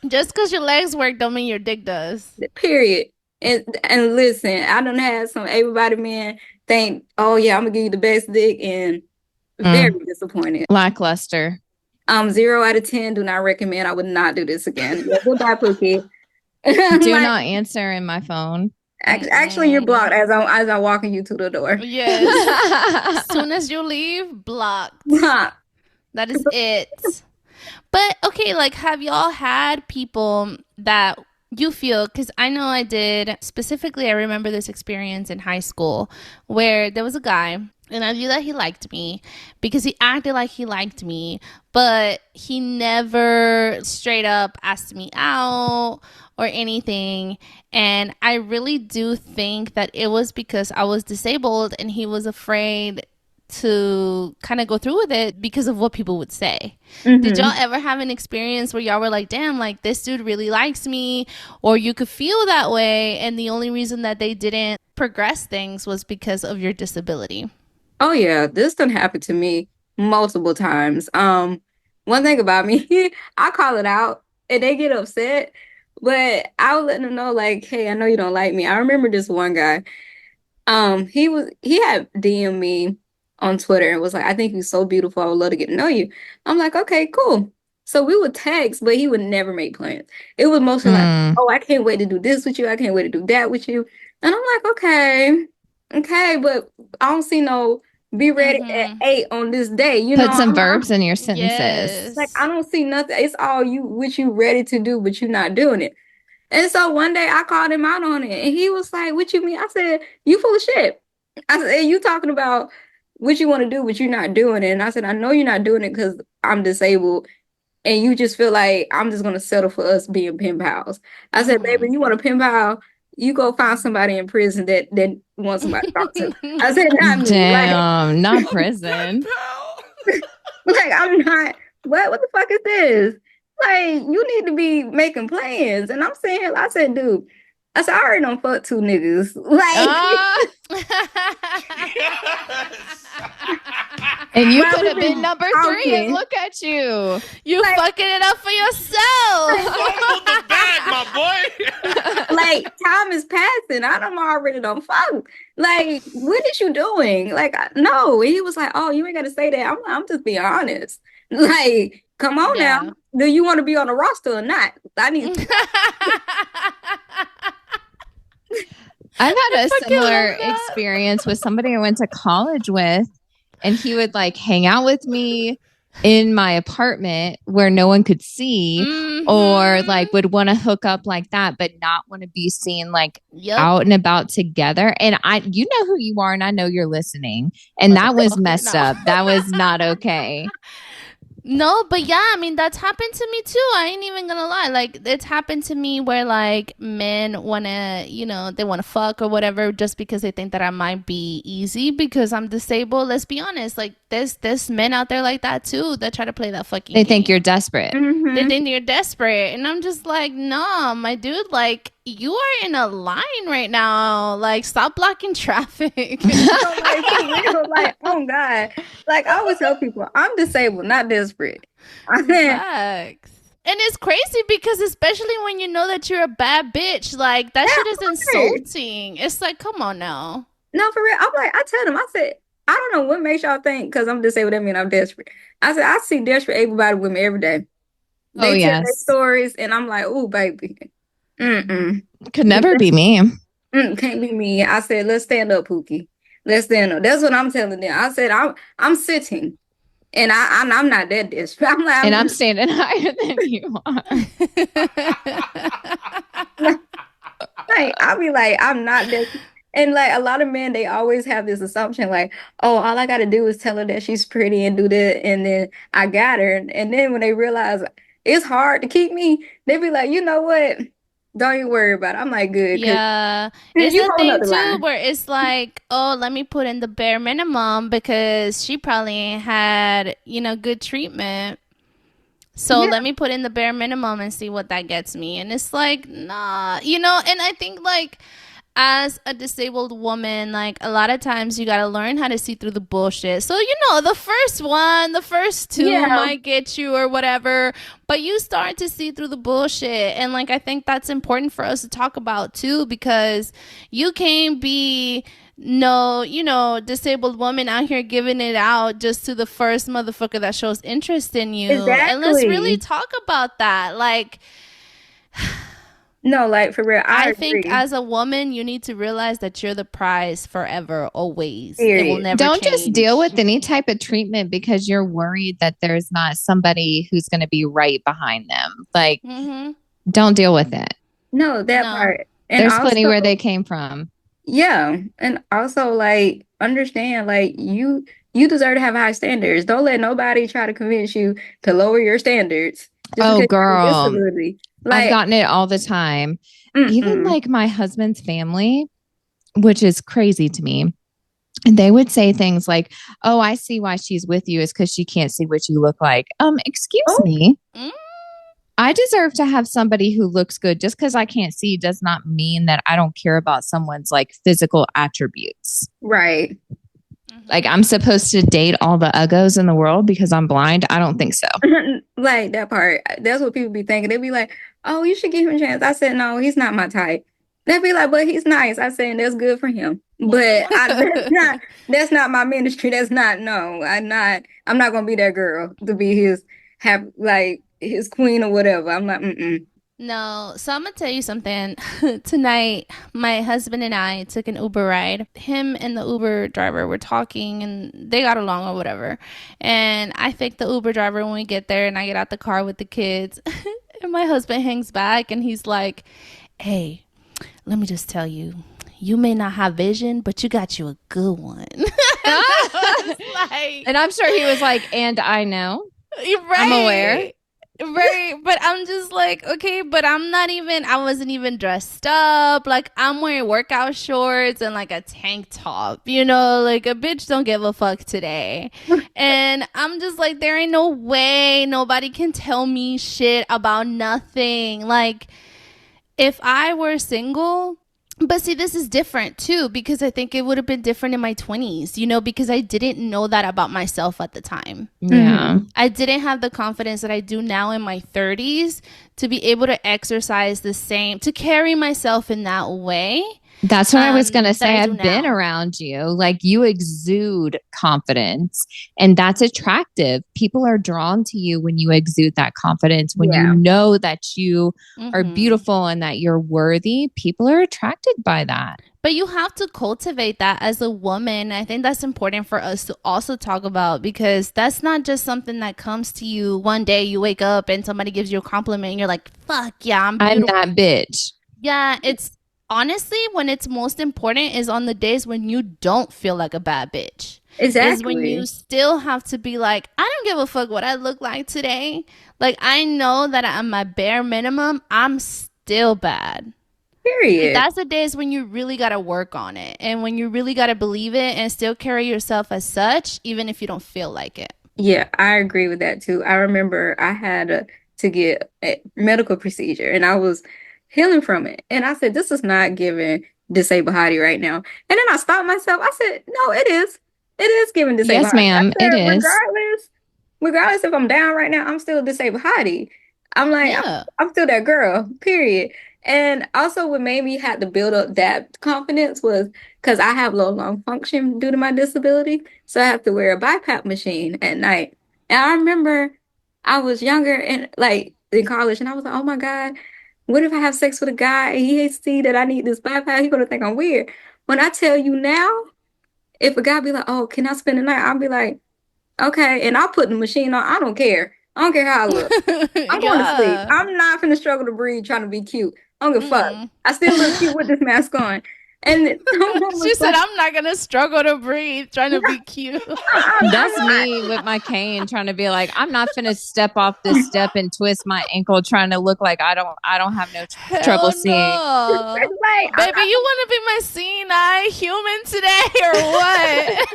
Just because your legs work don't mean your dick does.
Period. And listen, I done had some everybody men think, oh yeah, I'm gonna give you the best dick, and very disappointed.
Lackluster.
0 out of 10. Do not recommend. I would not do this again. Yeah, goodbye, Pookie.
Do
Like,
not answer in my phone.
actually, you're blocked as I'm walking you to the door.
Yes. As soon as you leave, blocked. That is it. But okay, like, have y'all had people that you feel, because I know I did, specifically I remember this experience in high school where there was a guy and I knew that he liked me because he acted like he liked me, but he never straight up asked me out or anything. And I really do think that it was because I was disabled and he was afraid to kind of go through with it because of what people would say. Did y'all ever have an experience where y'all were like, damn, like this dude really likes me, or you could feel that way and the only reason that they didn't progress things was because of your disability?
Oh yeah, this done happened to me multiple times. One thing about me, I call it out and they get upset, but I'll let them know like, hey, I know you don't like me. I remember this one guy. He had DM me on Twitter and was like, I think you're so beautiful. I would love to get to know you. I'm like, okay, cool. So we would text, but he would never make plans. It was mostly like, oh, I can't wait to do this with you. I can't wait to do that with you. And I'm like, okay, but I don't see no be ready at 8 on this day. You
Put
know,
some verbs in your sentences.
Yes.
like I don't see nothing. It's all you what you ready to do, but you're not doing it. And so one day I called him out on it, and he was like, "What you mean?" I said, "You full of shit." I said, "You talking about what you want to do, but you're not doing it." And I said, "I know you're not doing it because I'm disabled, and you just feel like I'm just gonna settle for us being pen pals." I said, "Baby, you want a pen pal? You go find somebody in prison that wants somebody to talk to." I said, "Not me."
Damn, not prison.
Like I'm not. What the fuck is this? Like, you need to be making plans. And I'm saying, I said, dude, I said, I already don't fuck 2 niggas. Like,
and you
Why
could
we
have been
been
number 3
talking?
and look at you.
You
Like-
fucking it up for yourself.
Hold the bag, my boy.
like, time is passing. I don't already don't fuck. Like, what is you doing? Like, no. And he was like, oh, you ain't got to say that. I'm just being honest. Like, come on
Yeah.
now. Do you want to be on the roster or not? I need
I've had a
fucking
similar
love that.
experience with somebody I went to college with, and he would like hang out with me in my apartment where no one could see, or like would want to hook up like that, but not want to be seen like
Yep.
out and about together. And you know who you are, and I know you're listening, and that was messed up. That was not okay.
No, but yeah, I mean, that's happened to me too. I ain't even gonna lie. Like, it's happened to me where, like, men wanna, they wanna fuck or whatever just because they think that I might be easy because I'm disabled. Let's be honest. Like, there's men out there like that too that try to play that fucking
They think
game.
you're desperate.
They think you're desperate. And I'm just like, nah, my dude, like, you are in a line right now. Like, stop blocking traffic.
like, oh God. Like, I always tell people, I'm disabled, not desperate. I said,
Facts. And it's crazy because especially when you know that you're a bad bitch, like that shit is insulting. It's like, come on now.
no, for real. I'm like, I tell them, I said, I don't know what makes y'all think because I'm disabled, that means I'm desperate. I said, I see desperate able-bodied women every day. They tell their stories, and I'm like, oh, baby.
Could never be me.
Can't be me. I said, let's stand up, Pookie. Let's stand up. That's what I'm telling them. I said, I'm sitting, and I'm not that desperate. I'm like,
I'm standing higher than you are.
like, I'll be like, I'm not that. And like a lot of men, they always have this assumption, like, oh, all I got to do is tell her that she's pretty and do that, and then I got her. And then when they realize it's hard to keep me, they be like, you know what? Don't even worry about it. I'm like, good, because
Yeah, it's
you
a
holding up
thing
the
too
line.
where it's like, oh, let me put in the bare minimum because she probably ain't had, good treatment. So
Yeah,
let me put in the bare minimum and see what that gets me. And it's like, nah, and I think like as a disabled woman, like a lot of times you got to learn how to see through the bullshit. So, the first one, the first two
yeah,
might get you or whatever, but you start to see through the bullshit. And like, I think that's important for us to talk about too, because you can't be no, disabled woman out here giving it out just to the first motherfucker that shows interest in you. And let's really
exactly.
talk about that. Like,
No, like for real, I
I think
agree.
as a woman, you need to realize that you're the prize forever, always. It will
Period.
never
Don't just deal
change.
with any type of treatment because you're worried that there's not somebody who's going to be right behind them. Like,
Mm-hmm.
don't deal with it.
No, that
No.
part. And
There's
also,
plenty where they came from.
yeah, and also like understand like you deserve to have high standards. Don't let nobody try to convince you to lower your standards just
Oh,
because you have a
girl,
disability.
I've
Like,
gotten it all the time. Even
mm-mm.
like my husband's family, which is crazy to me. And they would say things like, "Oh, I see why she's with you is because she can't see what you look like." Excuse
Oh,
me.
Mm,
I deserve to have somebody who looks good. Just because I can't see does not mean that I don't care about someone's like physical attributes.
right.
Like
mm-hmm.
I'm supposed to date all the uggos in the world because I'm blind. I don't think so.
Like that part. That's what people be thinking. They be like, "Oh, you should give him a chance." I said, "No, he's not my type." They be like, "But he's nice." I said, "That's good for him." But that's not my ministry. That's not no. I'm not gonna be that girl to be his have like his queen or whatever. I'm not mm-mm.
No, so I'm gonna tell you something. Tonight, my husband and I took an Uber ride. Him and the Uber driver were talking and they got along or whatever. And I thank the Uber driver when we get there and I get out the car with the kids. And my husband hangs back and he's like, hey, let me just tell you, you may not have vision, but you got you a good one. And I was like,
And I'm sure he was like, and I know, I'm aware.
right. Right, but I'm just like, okay, but I wasn't even dressed up. Like, I'm wearing workout shorts and like a tank top, like a bitch don't give a fuck today. And I'm just like, there ain't no way nobody can tell me shit about nothing. Like, if I were single, but see, this is different too, because I think it would have been different in my 20s, because I didn't know that about myself at the time.
Yeah.
I didn't have the confidence that I do now in my 30s to be able to exercise the same, to carry myself in that way
That's what I was going to
that
say.
I do
I've been
now.
around you. Like you exude confidence, and that's attractive. People are drawn to you when you exude that confidence, when you
Yeah.
know that you are
Mm-hmm.
beautiful and that you're worthy. People are attracted by that.
But you have to cultivate that as a woman. I think that's important for us to also talk about because that's not just something that comes to you one day. You wake up and somebody gives you a compliment and you're like, fuck yeah, I'm
I'm
beautiful.
that bitch.
Yeah, it's honestly when it's most important is on the days when you don't feel like a bad bitch. Is when you
Exactly.
still have to be like, I don't give a fuck what I look like today. Like, I know that at my bare minimum, I'm still bad. Like
Period.
that's the days when you really got to work on it and when you really got to believe it and still carry yourself as such, even if you don't feel like it.
Yeah, I agree with that too. I remember I had to get a medical procedure and I was healing from it. And I said, this is not giving disabled hottie right now. And then I stopped myself. I said, no, it is. It is giving disabled
Yes,
hottie. I
ma'am, it
said,
is.
regardless if I'm down right now, I'm still a disabled hottie. I'm like,
Yeah.
I'm still that girl, period. And also what made me have to build up that confidence was because I have low lung function due to my disability. So I have to wear a BiPAP machine at night. And I remember I was younger and like in college and I was like, oh my God, what if I have sex with a guy and he see that I need this BiPAP? He's gonna think I'm weird. When I tell you now, if a guy be like, oh, can I spend the night? I'll be like, okay. And I'll put the machine on. I don't care. I don't care how I look. I'm going to sleep.
Yeah.
I'm not finna struggle to breathe trying to be cute. I don't give a fuck.
Mm-mm.
I still look cute with this mask on. And someone was
She said,
like,
I'm not gonna struggle to breathe trying to be cute.
That's
I'm not.
me with my cane trying to be like, I'm not gonna step off this step and twist my ankle trying to look like I don't have no trouble
Hell
seeing.
no.
Like, I'm
Baby, you want to be my seeing eye human today or what?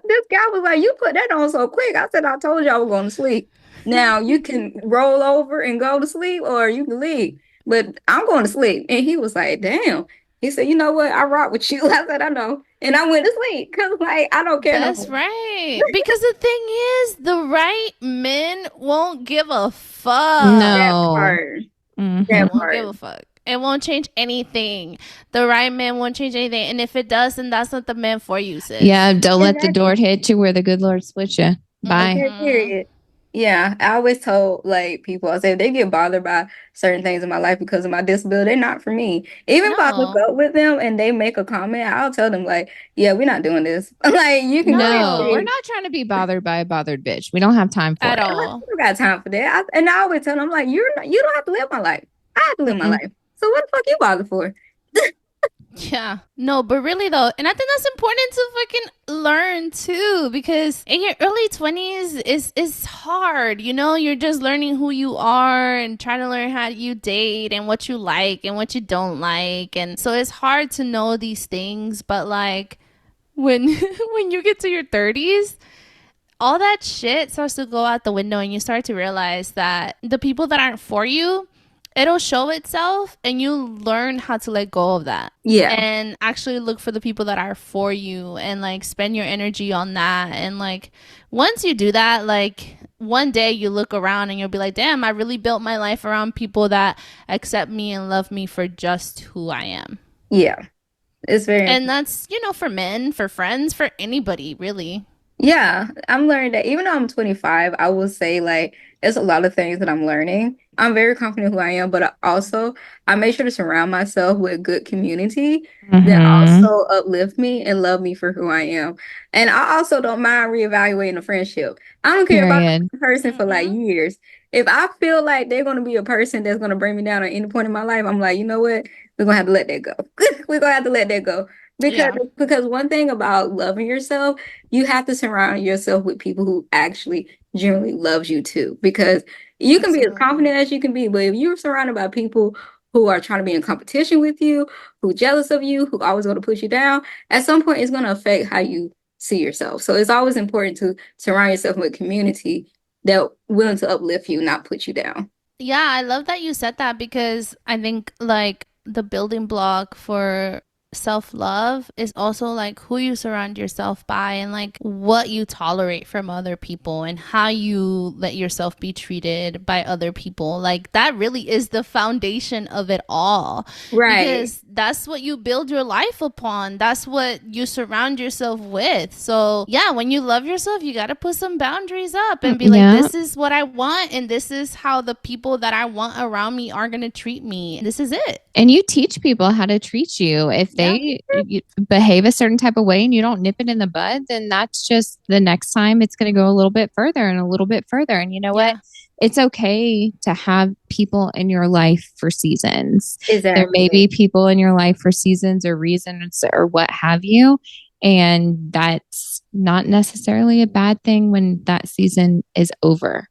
this guy was like, you put that on so quick. I said, I told you I was going to sleep. Now you can roll over and go to sleep or you can leave, but I'm going to sleep. And he was like, damn. He said, you know what? I rock with you. I said, I know. And I went to sleep because, like, I don't care no
That's
more.
right. Because the thing is, the right men won't give a fuck.
That
No.
part.
Mhm.
That
Won't give
part.
a fuck. It won't change anything. The right man won't change anything. And if it does, then that's not the man for you, sis.
Yeah, don't let the door
Exactly.
hit you where the good Lord split you. Bye.
Okay,
Mm-hmm.
period. Yeah, I always told like people, I say if they get bothered by certain things in my life because of my disability, they're not for me. Even if I look
No.
up with them and they make a comment, I'll tell them like, yeah, we're not doing this. Like you can go ahead and
No, we're
No.
say,
not trying to be bothered by a bothered bitch. We don't have time for
At
it.
like,
all.
you don't got time for that. And I always tell them like, you don't have to live my life. I have to live my
Mm-mm.
life. So what the fuck you bother for?
Yeah. No, but really though, and I think that's important to fucking learn too, because in your early 20s is hard, you know? You're just learning who you are and trying to learn how you date and what you like and what you don't like. And so it's hard to know these things, but like when when you get to your 30s, all that shit starts to go out the window and you start to realize that the people that aren't for you, it'll show itself and you learn how to let go of that
Yeah.
and actually look for the people that are for you and like spend your energy on that. And like once you do that, like one day you look around and you'll be like, damn, I really built my life around people that accept me and love me for just who I am.
Yeah. It's very
And
important.
that's, you know, for men, for friends, for anybody really.
Yeah, I'm learning that even though I'm 25, I will say like there's a lot of things that I'm learning. I'm very confident who I am, but I make sure to surround myself with good community that
Mm-hmm.
also uplift me and love me for who I am. And I also don't mind reevaluating a friendship. I don't care about
Period.
the person for like
Mm-hmm.
years. If I feel like they're going to be a person that's going to bring me down at any point in my life, I'm like, you know what? We're going to have to let that go. We're going to have to let that go. Because
Yeah,
because one thing about loving yourself, you have to surround yourself with people who actually genuinely loves you too. Because you can be as
absolutely.
confident as you can be, but if you're surrounded by people who are trying to be in competition with you, who jealous of you, who always going to push you down, at some point it's going to affect how you see yourself. So it's always important to surround yourself with a community that willing to uplift you, not put you down.
Yeah, I love that you said that because I think like the building block for self-love is also like who you surround yourself by and like what you tolerate from other people and how you let yourself be treated by other people. Like that really is the foundation of it all
Right.
because that's what you build your life upon. That's what you surround yourself with. So, yeah, when you love yourself, you got to put some boundaries up and be like,
Yeah.
this is what I want, and this is how the people that I want around me are going to treat me. This is it.
And you teach people how to treat you. If
Yeah.
you behave a certain type of way and you don't nip it in the bud, then that's just the next time it's going to go a little bit further and a little bit further. And you know what?
Yeah.
It's okay to have people in your life for seasons. There may
Exactly.
be people in your life for seasons or reasons or what have you. And that's not necessarily a bad thing when that season is over.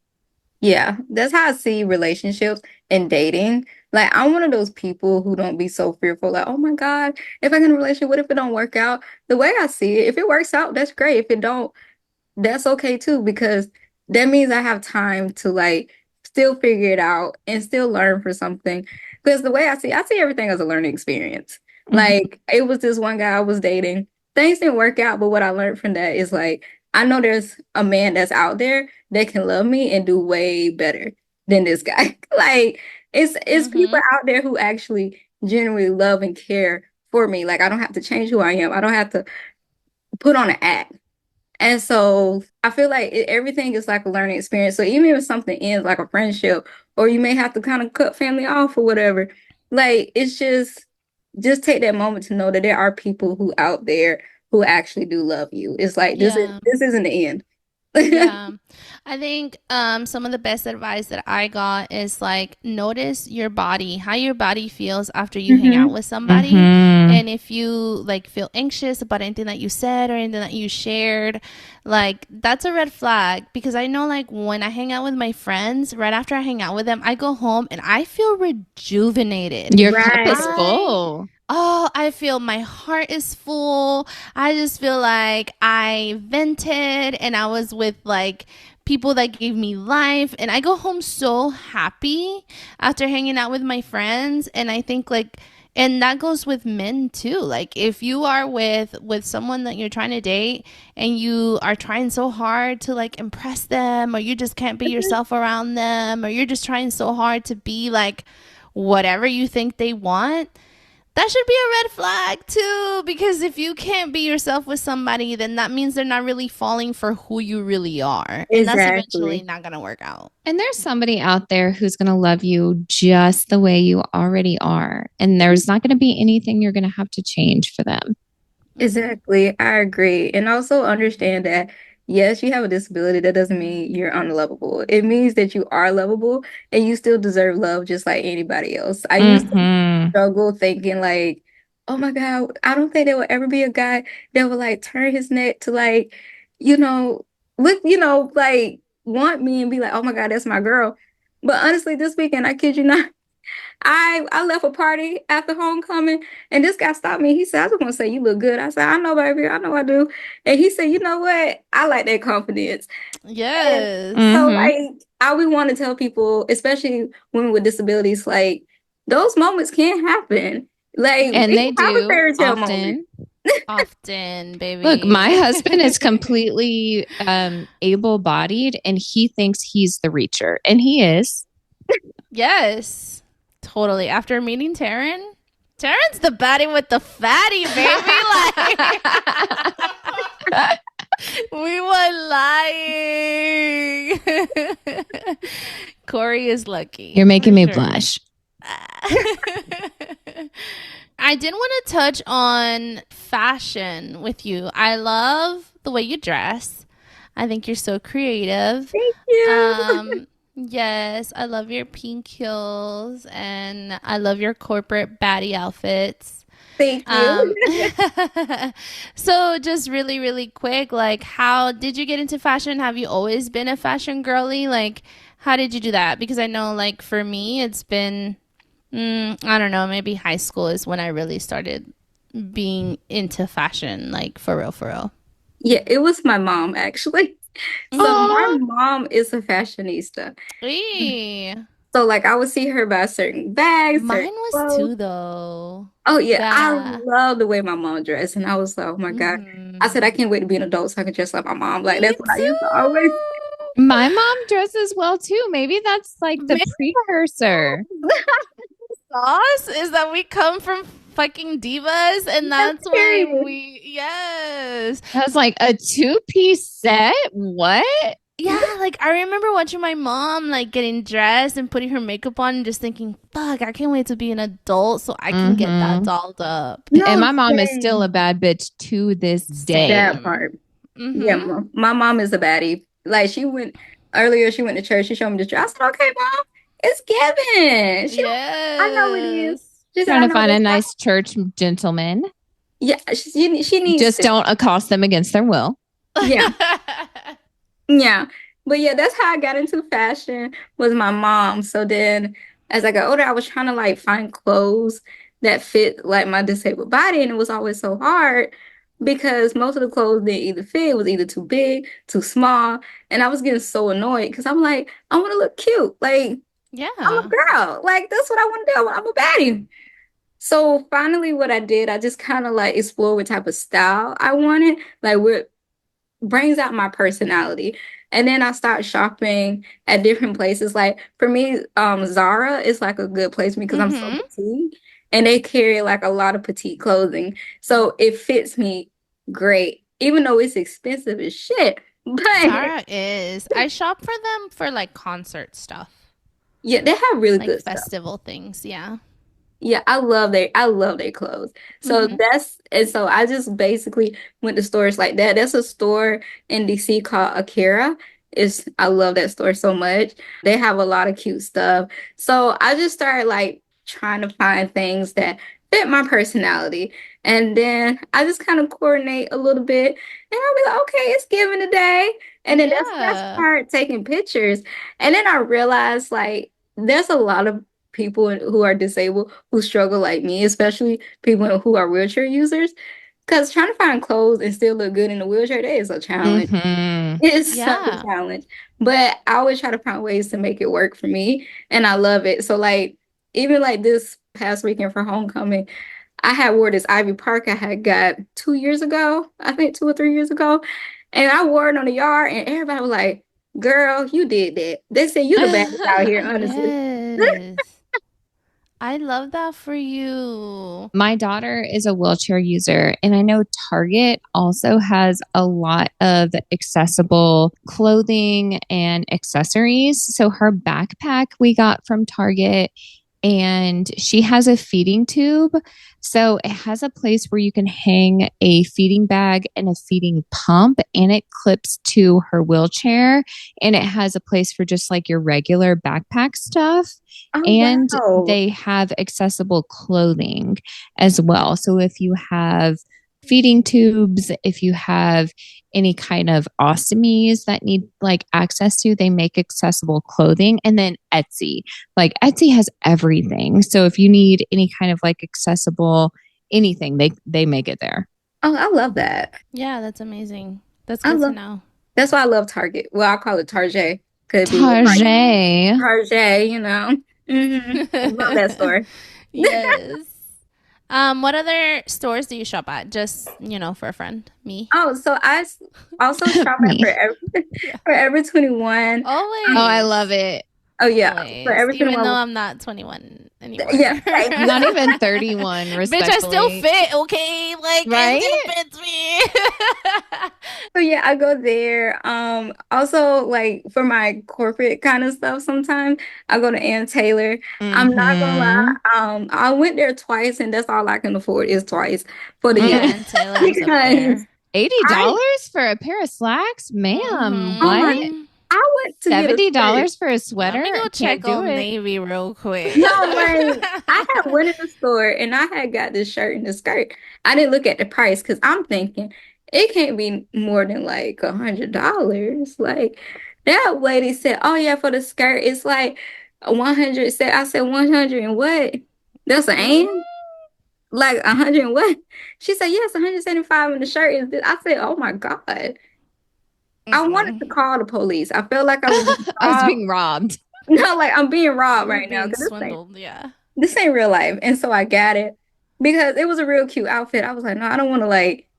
Yeah, that's how I see relationships and dating. Like, I'm one of those people who don't be so fearful, like, oh my God, if I get in a relationship, what if it don't work out? The way I see it, if it works out, that's great. If it don't, that's okay too, because that means I have time to like still figure it out and still learn for something. Because the way I see everything as a learning experience.
Mhm.
Like it was this one guy I was dating. Things didn't work out, but what I learned from that is like I know there's a man that's out there that can love me and do way better than this guy. Like it's people
Mm-hmm.
out there who actually genuinely love and care for me. Like I don't have to change who I am. I don't have to put on an act. And so I feel like everything is like a learning experience. So even if something ends like a friendship, or you may have to kind of cut family off or whatever, like it's just take that moment to know that there are people who out there who actually do love you. It's like
Yeah.
this isn't the end.
Yeah. I think some of the best advice that I got is like notice your body, how your body feels after you hang out
Hmm.
with somebody.
Mm-hmm.
And if you like feel anxious about anything that you said or anything that you shared, like that's a red flag because I know like when I hang out with my friends, right after I hang out with them, I go home and I feel rejuvenated.
Your cup is
Right.
full.
I feel my heart is full. I just feel like I vented and I was with like people that gave me life. And I go home so happy after hanging out with my friends. And I think like, and that goes with men too. Like if you are with someone that you're trying to date and you are trying so hard to like impress them or you just can't be yourself around them or you're just trying so hard to be like whatever you think they want, that should be a red flag too, because if you can't be yourself with somebody, then that means they're not really falling for who you really are. And that's eventually
Exactly.
not going to work out.
And there's somebody out there who's going to love you just the way you already are. And there's not going to be anything you're going to have to change for them.
Mm-hmm.
Exactly. I agree. And also understand that, yes, you have a disability. That doesn't mean you're unlovable. It means that you are lovable and you still deserve love just like anybody else. I used to
Mm-hmm.
struggle thinking like, oh my God, I don't think there will ever be a guy that will like turn his neck to like, you know, look, like want me and be like, oh my God, that's my girl. But honestly, this weekend, I kid you not, I left a party after homecoming and this guy stopped me. He said, I just want to say you look good. I said, I know, baby. I know I do. And he said, you know what? I like that confidence. And
Yes.
so
Mm-hmm.
like I would want to tell people, especially women with disabilities, like those moments can happen. Like
And
it
they
can have a
do
fairy tale moment.
often.
Often,
Look, my
baby.
husband is completely able-bodied and he thinks he's the reacher. And he is.
Yes. Totally. After meeting Taryn's the baddie with the fatty, baby. Like we were lying. Corey is lucky.
You're making
For
me
sure.
blush.
I did want to touch on fashion with you. I love the way you dress. I think you're so creative.
Thank you.
Yes, I love your pink heels and I love your corporate baddie outfits.
Thank
Um,
you.
so just really, really quick, like how did you get into fashion? Have you always been a fashion girly? Like, how did you do that? Because I know, like, for me, it's been, I don't know, maybe high school is when I really started being into fashion, like for real, for real.
Yeah, it was my mom actually. So my
Oh,
mom is a fashionista.
Eee.
So like I would see her buy certain bags, certain
Mine was
clothes.
too, though.
Oh yeah, I
Yeah.
love the way my mom dressed, and I was like, oh my God. I said I
Mm-hmm.
can't wait to be an adult so I can dress like my mom. Like
Me
that's what I used to always.
too.
my mom dresses well too. Maybe that's like the
Maybe
precursor.
sauce is that we come from fucking divas, and that's why
Period.
yes.
I was like, a two-piece set? What?
Yeah, like I remember watching my mom like getting dressed and putting her makeup on and just thinking, fuck, I can't wait to be an adult so I can get that
Mm-hmm.
dolled up.
And
No,
my mom is still a
same.
bad bitch to this day.
That
Same.
part. Yeah,
Mm-hmm.
my mom is a baddie. Like she went earlier, she went to church. She showed me the dress. I said, okay, mom, it's Kevin. I know it is.
Yes.
She said,
Trying
I
to
know
find a
this.
nice church gentleman.
Yeah, she needs
Just
to.
don't accost them against their will.
Yeah, yeah. But yeah, that's how I got into fashion was my mom. So then as I got older, I was trying to like find clothes that fit like my disabled body. And it was always so hard because most of the clothes didn't either fit, it was either too big, too small. And I was getting so annoyed because I'm like, I want to look cute. Like I'm a
Yeah.
girl. Like that's what I want to do. I'm a baddie. So finally what I did, I just kind of like explored what type of style I wanted, like what brings out my personality. And then I start shopping at different places. Like for me, Zara is like a good place because I'm so
Mm-hmm.
petite and they carry like a lot of petite clothing. So it fits me great, even though it's expensive as shit. But
Zara is. I shop for them for like concert stuff,
yeah, they have really
like
good stuff.
festival things. Yeah.
Yeah, I love their clothes. So
Hmm.
so I just basically went to stores like that. That's a store in DC called Akira. I love that store so much. They have a lot of cute stuff. So I just started like trying to find things that fit my personality. And then I just kind of coordinate a little bit and I'll be like, okay, it's giving today. And then that's
Yeah.
start taking pictures. And then I realized like there's a lot of people who are disabled who struggle like me, especially people who are wheelchair users. Because trying to find clothes and still look good in a wheelchair, that is a challenge.
Hmm.
It's such a
Yeah.
challenge. But I always try to find ways to make it work for me. And I love it. So like even like this past weekend for homecoming, I had wore this Ivy Park I had got 2 years ago, I think 2 or 3 years ago. And I wore it on the yard and everybody was like, girl, you did that. They said you the baddest out here, honestly.
Yes. I love that for you.
My daughter is a wheelchair user, and I know Target also has a lot of accessible clothing and accessories. So her backpack we got from Target, and she has a feeding tube. So it has a place where you can hang a feeding bag and a feeding pump, and it clips to her wheelchair. And it has a place for just like your regular backpack stuff.
Oh,
And
wow.
they have accessible clothing as well. So if you have feeding tubes, if you have any kind of ostomies that need like access to, they make accessible clothing. And then Etsy, like Etsy has everything. So if you need any kind of like accessible anything, they make it there.
Oh, I love that.
Yeah, that's amazing. That's
I
good to
love
know.
That's why I love Target. Well, I call it Target. Could be
Target.
Target, you know. I love that store.
Yes. What other stores do you shop at? Just, for a friend, me.
Oh, so also shop at
Me.
Yeah.
Forever 21.
Oh, I
Always.
love it.
Oh yeah,
Always.
Forever
Even though
21.
I'm not 21 anymore.
Yeah, same.
Not even 31,
Bitch, I still
respectfully.
fit, okay? Like, it
Right?
still fits me.
So yeah, I go there. Also like for my corporate kind of stuff sometimes I go to Ann Taylor. I'm not gonna lie.
Mm-hmm.
I went there twice and that's all I can afford is twice for the
Yeah,
year
and Taylor's up
because
there.
I
$80 for a pair of slacks? Ma'am,
oh my
what?
I went to get a skirt.
$70 for a
Let
sweater?
me go
Can't
check
do
Old
it.
Navy real quick.
No, like I had went in the store and I had got this shirt and the skirt. I didn't look at the price because I'm thinking it can't be more than like $100. Like that lady said, "Oh yeah, for the skirt, it's like 100." I said 100 and what? That's an
Mm,
and like 100 and what? She said yes, 175 and the shirt is this. I said, "Oh my God." I wanted to
mm-mm.
call the police. I felt like I was being
I was
robbed.
being robbed.
No, like I'm being robbed
You're
right now
being
because
swindled, yeah.
this ain't real life. And so I got it because it was a real cute outfit. I was like, no, I don't want to like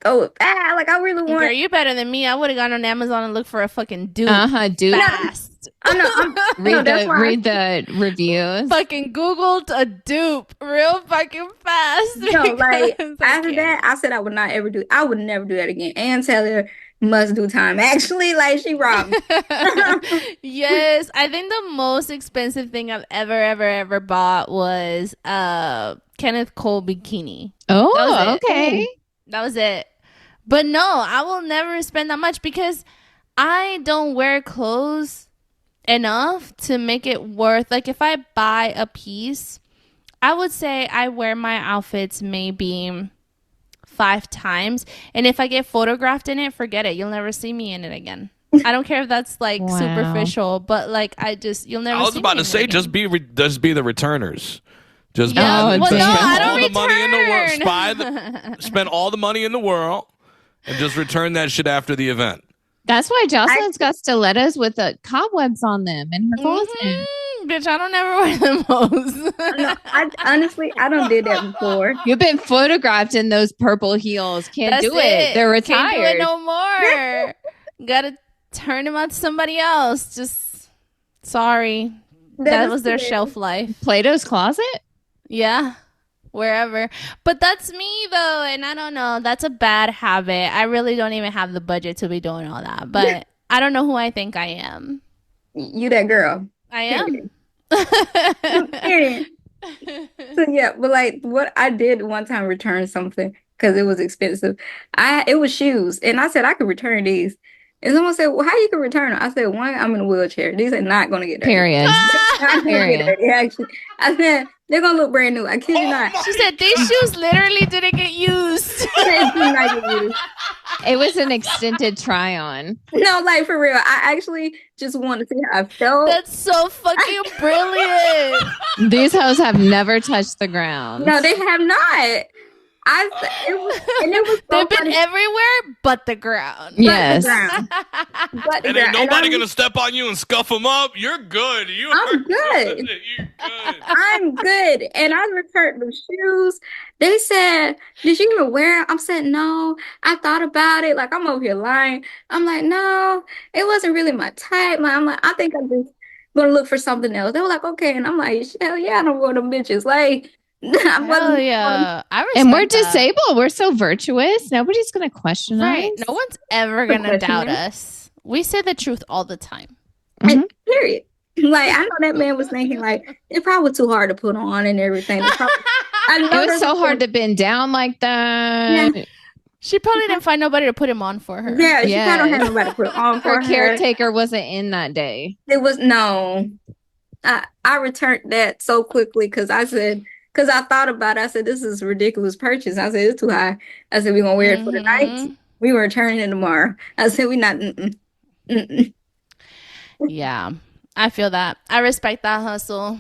throw it back. Like I really
Girl,
want.
you better than me. I would have gone on Amazon and looked for a fucking dupe
Uh-huh, dude.
No,
fast.
I know. No, that's why.
Read the reviews.
Fucking Googled a dupe real fucking fast
No, like
because I
after
can't.
that, I said I would not ever do. I would never do that again. Ann Taylor must do time. Actually, like she robbed me.
Yes, I think the most expensive thing I've ever bought was Kenneth Cole bikini. That was
Oh,
it.
okay.
That was it. But no, I will never spend that much because I don't wear clothes enough to make it worth. Like if I buy a piece, I would say I wear my outfits maybe 5 times, and if I get photographed in it, forget it. You'll never see me in it again. I don't care if that's like
Wow.
superficial, but like you'll never.
I was
see
about
me
to
in
say,
it
just
again.
just be the returners. Just
Yeah,
Oh,
well,
damn.
no,
spend
I
all
don't
the money in the world.
return.
Spend all the money in the world, and just return that shit after the event.
That's why
I,
Jocelyn's got stilettos with the cobwebs on them in her closet.
Bitch, I don't ever wear them most.
no, I honestly I don't did that before.
You've been photographed in those purple heels. Can't
That's
do it. They're
Can't do it
retired.
no more. Gotta turn them out to somebody else. Just sorry. That
is
was their
hilarious.
shelf life.
Plato's closet?
Yeah. Wherever. But that's me though, and I don't know. That's a bad habit. I really don't even have the budget to be doing all that. But I don't know who I think I am.
You that girl.
I am.
Period. Period. So yeah, but like what I did one time return something because it was expensive. It was shoes, and I said I could return these. And someone said, "Well, how you can return them?" I said, "One, I'm in a wheelchair. These are not going to get dirty.
Period.
They're not going to get
Period.
dirty. Actually, I said they're going to look brand new. I kid you not.
She said these shoes literally didn't get used.
They do not get used.
It was an extended try on.
No, like for real. I actually just wanted to see how I felt.
That's so fucking brilliant.
These hoes have never touched the ground.
No, they have not. It was so
They've been
funny.
everywhere but the ground.
Yes.
But the
And
ground.
ain't nobody
I'm-
gonna step on you and scuff them up. You're good.
I'm good.
You're good.
I'm good. And I returned the shoes. They said, "Did you even wear it?" I'm saying, "No, I thought about it." Like, I'm over here lying. I'm like, "No, it wasn't really my type." I'm like, "I think I'm just gonna look for something else." They were like, "Okay." And I'm like, "Hell yeah, I don't want them bitches." Like, I
Hell
wasn't.
yeah. I respect
And we're
that.
disabled. We're so virtuous. Nobody's going to question
Right.
us.
No one's ever going to
question
doubt
me.
us. We say the truth all the time.
Mhm.
Period. Like, I know that man was thinking, like, it probably too hard to put on and everything. I know
It was
that's
so
what-
hard to bend down like that.
She probably didn't find nobody to put him on for her.
Yeah, she kind of
Yes.
had nobody to put on for
Her
her.
caretaker wasn't in that day.
It was no. I returned that so quickly because I thought about it. I said, this is a ridiculous purchase. I said, it's too high. I said, we're gonna wear it for the night.
Mhm.
We were returning it tomorrow. I said, we not. Mm-mm.
Yeah. I feel that. I respect that hustle.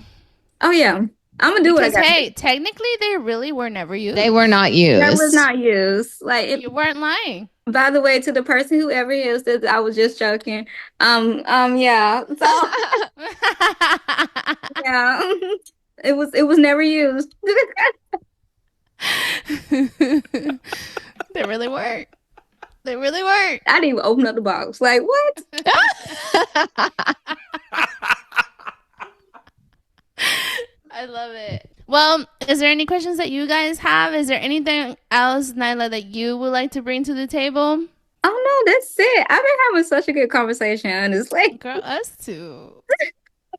Oh yeah, I'm gonna do what I
Because,
got.
hey, technically, they really were never used.
They were not used.
That was not used. Like,
You weren't lying.
by the way, to the person who ever used it, I was just joking. Yeah. So yeah, it was never used.
They really weren't. They really weren't.
I didn't even open up the box. Like, what?
I love it. Well, is there any questions that you guys have? Is there anything else, Nyla, that you would like to bring to the table?
Oh no, that's it. I've been having such a good conversation, honestly.
Girl, us too.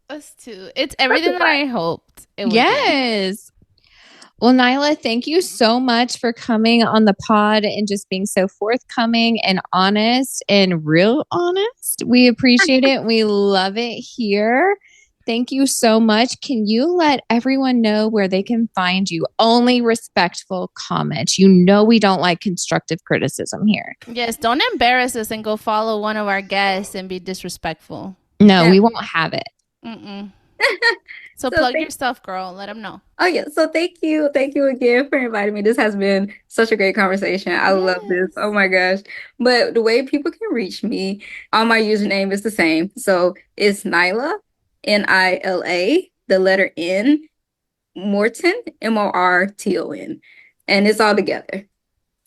Us too. It's everything that I hoped it would be.
Yes. Well, Nyla, thank you so much for coming on the pod and just being so forthcoming and honest and real honest. We appreciate it. We love it here. Thank you so much. Can you let everyone know where they can find you? Only respectful comments. You know we don't like constructive criticism here.
Yes, don't embarrass us and go follow one of our guests and be disrespectful.
No,
Yeah.
we won't have it.
Mm-mm. So
So
plug
thank-
your stuff, girl. Let them know.
Oh yeah, so thank you again for inviting me. This has been such a great conversation. I love this. Oh my gosh. But the way people can reach me, all my username is the same. So it's Nila, Nila, the letter N, Morton, Morton. And it's all together.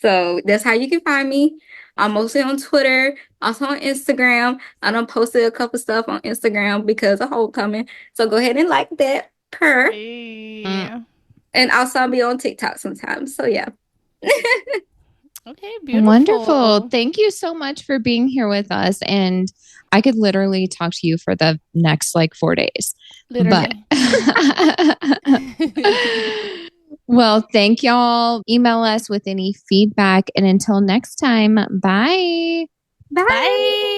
So that's how you can find me. I'm mostly on Twitter, also on Instagram. I done posted a couple stuff on Instagram because of homecoming. So go ahead and like that.
Yeah.
And also I'll be on TikTok sometimes. So yeah.
Okay, beautiful.
Wonderful. Thank you so much for being here with us. And I could literally talk to you for the next 4 days.
Literally.
Well, thank y'all. Email us with any feedback. And until next time, bye.
Bye.
Bye.